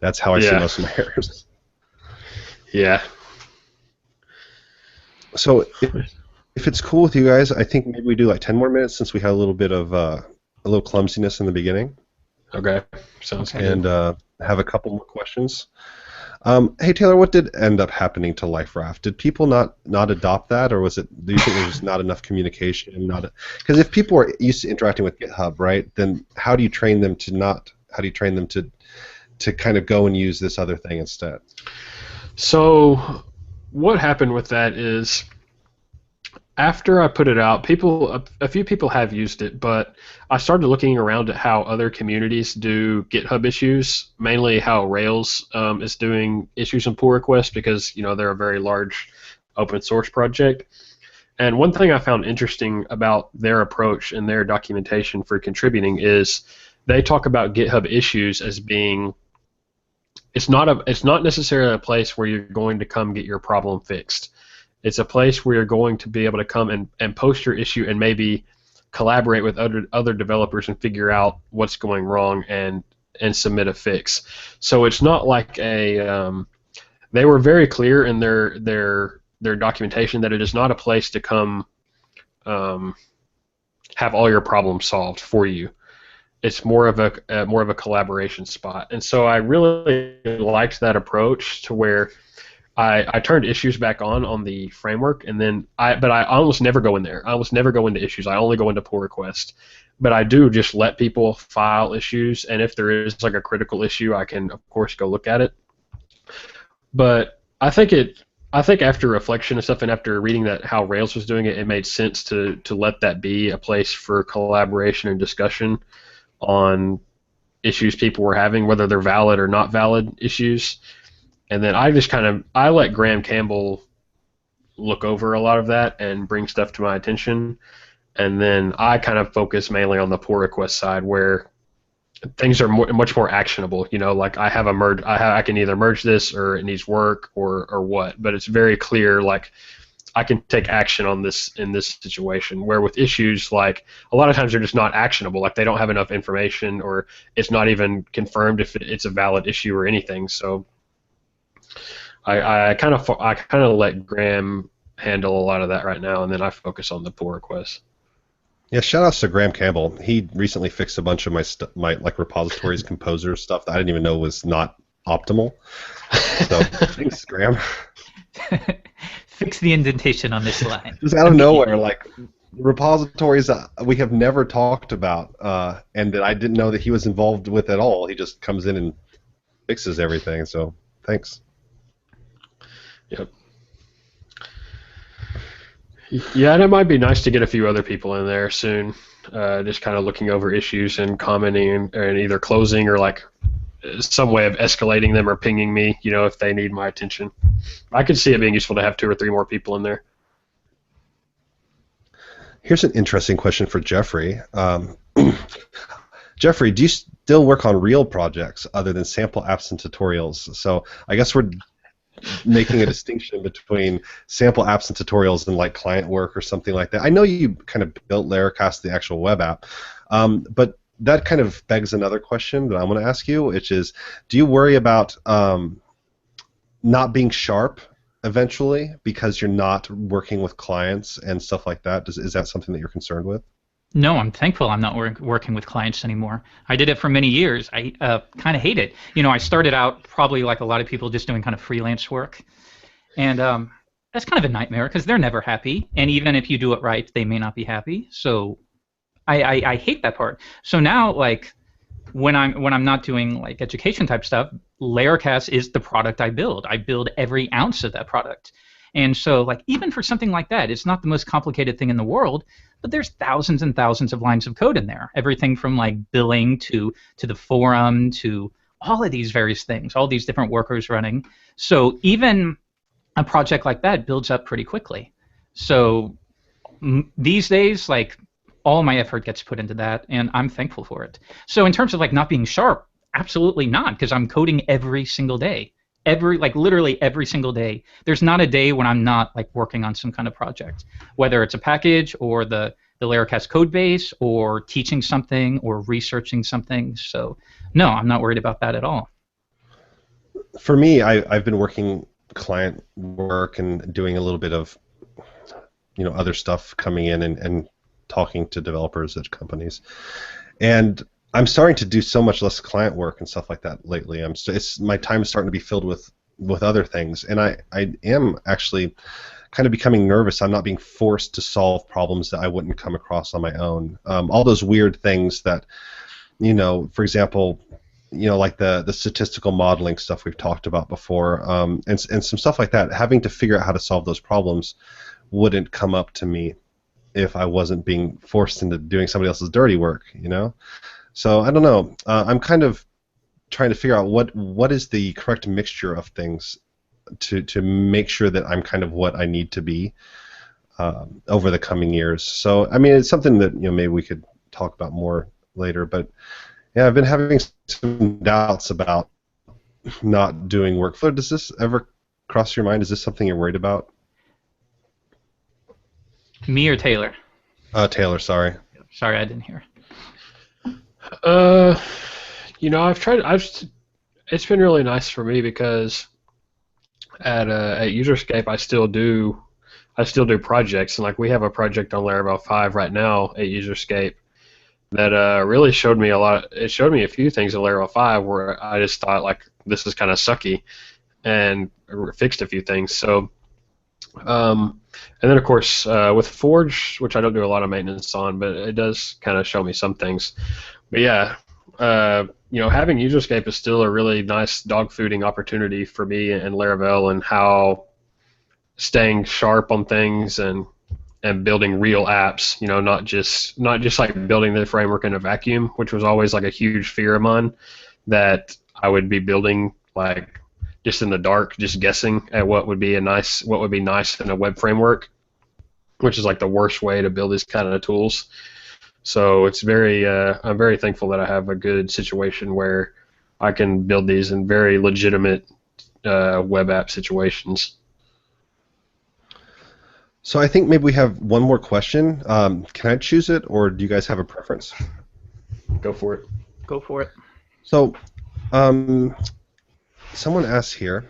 that's how I see most of my errors. Yeah. So if it's cool with you guys, I think maybe we do like 10 more minutes since we had a little bit of a little clumsiness in the beginning. Okay. Sounds good. And have a couple more questions. Hey Taylor, what did end up happening to LifeRaft? Did people not adopt that, or do you think there's just not enough communication? Because if people are used to interacting with GitHub, right, then how do you train them to kind of go and use this other thing instead? So what happened with that is, after I put it out, a few people have used it, but I started looking around at how other communities do GitHub issues, mainly how Rails is doing issues and pull requests, because they're a very large open source project. And one thing I found interesting about their approach and their documentation for contributing is they talk about GitHub issues as being it's not necessarily a place where you're going to come get your problem fixed. It's a place where you're going to be able to come and post your issue and maybe collaborate with other developers and figure out what's going wrong and submit a fix. So it's not like they were very clear in their documentation that it is not a place to come have all your problems solved for you. It's more of a collaboration spot. And so I really liked that approach, to where I turned issues back on the framework, and then I almost never go in there. I almost never go into issues. I only go into pull requests. But I do just let people file issues, and if there is like a critical issue, I can of course go look at it. But I think after reflection and stuff, and after reading that how Rails was doing it, it made sense to let that be a place for collaboration and discussion on issues people were having, whether they're valid or not valid issues. And then I let Graham Campbell look over a lot of that and bring stuff to my attention. And then I kind of focus mainly on the pull request side where things are much more actionable. You know, like I have a merge, I can either merge this or it needs work or what. But it's very clear, like I can take action on this in this situation. Where with issues, like a lot of times they're just not actionable. Like they don't have enough information, or it's not even confirmed if it's a valid issue or anything. So I kind of let Graham handle a lot of that right now, and then I focus on the pull requests. Yeah, shout outs to Graham Campbell. He recently fixed a bunch of my like repositories, composer stuff that I didn't even know was not optimal. So thanks, Graham. Fix the indentation on this line. Just out of nowhere, like repositories that we have never talked about, and that I didn't know that he was involved with at all. He just comes in and fixes everything. So thanks. Yep. Yeah, and it might be nice to get a few other people in there soon, just kind of looking over issues and commenting and either closing or like some way of escalating them or pinging me, you know, if they need my attention. I could see it being useful to have 2 or 3 more people in there. Here's an interesting question for Jeffrey. Jeffrey, do you still work on real projects other than sample apps and tutorials? So I guess we're making a distinction between sample apps and tutorials and like client work or something like that. I know you kind of built Laracast, the actual web app, but that kind of begs another question that I want to ask you, which is, do you worry about not being sharp eventually because you're not working with clients and stuff like that? Is that something that you're concerned with? No, I'm thankful I'm not working with clients anymore. I did it for many years. I kind of hate it. You know, I started out probably like a lot of people just doing kind of freelance work. And that's kind of a nightmare because they're never happy. And even if you do it right, they may not be happy. So I hate that part. So now, like, when I'm not doing like education type stuff, Laracast is the product I build. I build every ounce of that product. And so, like, even for something like that, it's not the most complicated thing in the world, but there's thousands and thousands of lines of code in there. Everything from like billing to the forum to all of these various things, all these different workers running. So even a project like that builds up pretty quickly. So these days, like, all my effort gets put into that, and I'm thankful for it. So in terms of like not being sharp, absolutely not, because I'm coding every single day. Literally every single day. There's not a day when I'm not like working on some kind of project, whether it's a package or the Laracast code base or teaching something or researching something. So no, I'm not worried about that at all. For me, I've been working client work and doing a little bit of, you know, other stuff, coming in and talking to developers at companies, and I'm starting to do so much less client work and stuff like that lately. My time is starting to be filled with other things, and I am actually kind of becoming nervous. I'm not being forced to solve problems that I wouldn't come across on my own. All those weird things that, you know, for example, you know, like the statistical modeling stuff we've talked about before, and some stuff like that. Having to figure out how to solve those problems wouldn't come up to me if I wasn't being forced into doing somebody else's dirty work, you know. So I don't know. I'm kind of trying to figure out what is the correct mixture of things to make sure that I'm kind of what I need to be over the coming years. So I mean, it's something that, you know, maybe we could talk about more later. But yeah, I've been having some doubts about not doing workflow. Does this ever cross your mind? Is this something you're worried about? Me or Taylor? Taylor, sorry. Sorry, I didn't hear. You know, it's been really nice for me because at Userscape I still do projects, and like we have a project on Laravel 5 right now at Userscape that really showed me a lot. It showed me a few things in Laravel 5 where I just thought like this is kind of sucky, and fixed a few things. So, and then of course with Forge, which I don't do a lot of maintenance on, but it does kind of show me some things. But yeah, having Userscape is still a really nice dog fooding opportunity for me and Laravel, and how staying sharp on things and building real apps, not just like building the framework in a vacuum, which was always like a huge fear of mine, that I would be building like just in the dark, just guessing at what would be nice in a web framework, which is like the worst way to build these kind of tools. So it's I'm very thankful that I have a good situation where I can build these in very legitimate web app situations. So I think maybe we have one more question. Can I choose it, or do you guys have a preference? Go for it. Go for it. So, someone asks here,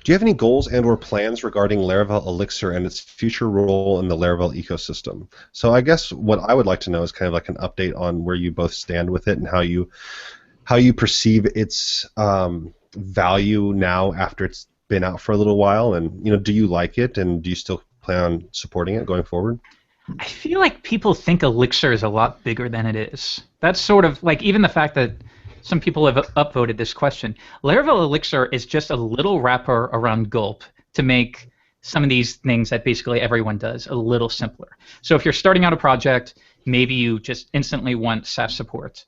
do you have any goals and/or plans regarding Laravel Elixir and its future role in the Laravel ecosystem? So I guess what I would like to know is kind of like an update on where you both stand with it and how you perceive its value now after it's been out for a little while, and do you like it, and do you still plan on supporting it going forward? I feel like people think Elixir is a lot bigger than it is. That's sort of like even the fact that some people have upvoted this question. Laravel Elixir is just a little wrapper around Gulp to make some of these things that basically everyone does a little simpler. So if you're starting out a project, maybe you just instantly want SAS support.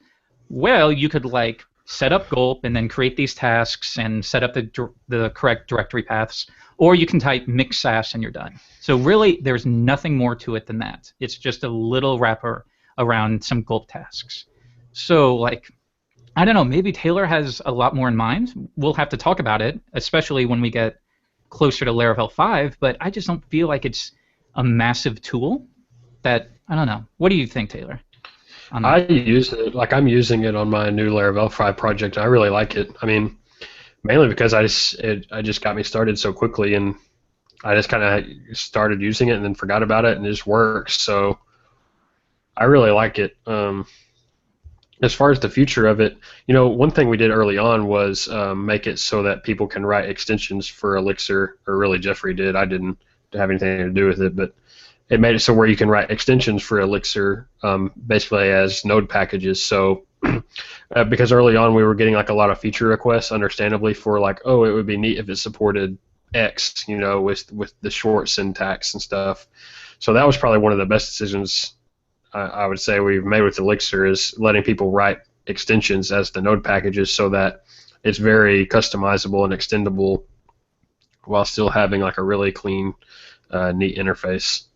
Well, you could like set up Gulp and then create these tasks and set up the correct directory paths, or you can type mix SAS and you're done. So really, there's nothing more to it than that. It's just a little wrapper around some Gulp tasks. So like, I don't know, maybe Taylor has a lot more in mind. We'll have to talk about it, especially when we get closer to Laravel 5, but I just don't feel like it's a massive tool that, I don't know. What do you think, Taylor? I use it, like I'm using it on my new Laravel 5 project, and I really like it. I mean, mainly because I just got me started so quickly, and I just kind of started using it and then forgot about it, and it just works. So I really like it. As far as the future of it, one thing we did early on was make it so that people can write extensions for Elixir, or really Jeffrey did. I didn't have anything to do with it, but it made it so where you can write extensions for Elixir basically as node packages. So because early on we were getting like a lot of feature requests, understandably, for like, oh, it would be neat if it supported X, with the short syntax and stuff. So that was probably one of the best decisions I would say we've made with Elixir, is letting people write extensions as the node packages so that it's very customizable and extendable while still having like a really clean, neat interface.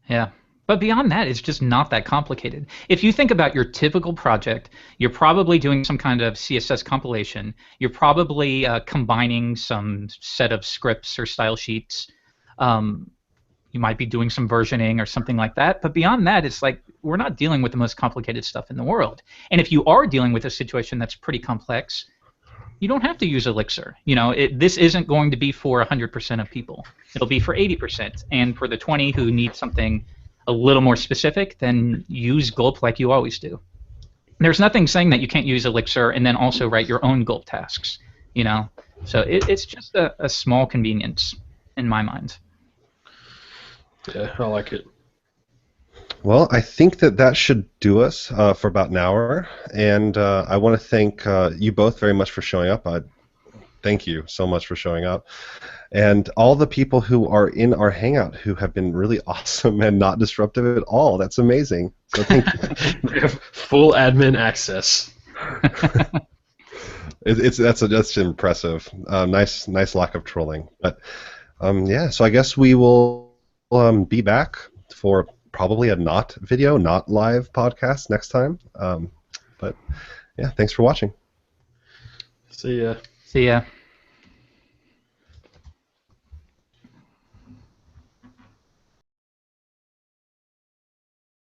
Yeah. But beyond that, it's just not that complicated. If you think about your typical project, you're probably doing some kind of CSS compilation. You're probably combining some set of scripts or style sheets. You might be doing some versioning or something like that. But beyond that, it's like we're not dealing with the most complicated stuff in the world. And if you are dealing with a situation that's pretty complex, you don't have to use Elixir. This isn't going to be for 100% of people. It'll be for 80%. And for the 20 who need something a little more specific, then use Gulp like you always do. There's nothing saying that you can't use Elixir and then also write your own Gulp tasks. So it's just a small convenience in my mind. Yeah, I like it. Well, I think that should do us for about an hour, and I want to thank you both very much for showing up. Thank you so much for showing up, and all the people who are in our Hangout who have been really awesome and not disruptive at all. That's amazing. So thank you. We have full admin access. That's impressive. Nice lack of trolling. But yeah, so I guess we will be back for probably a not live podcast next time. But yeah, thanks for watching. See ya. See ya.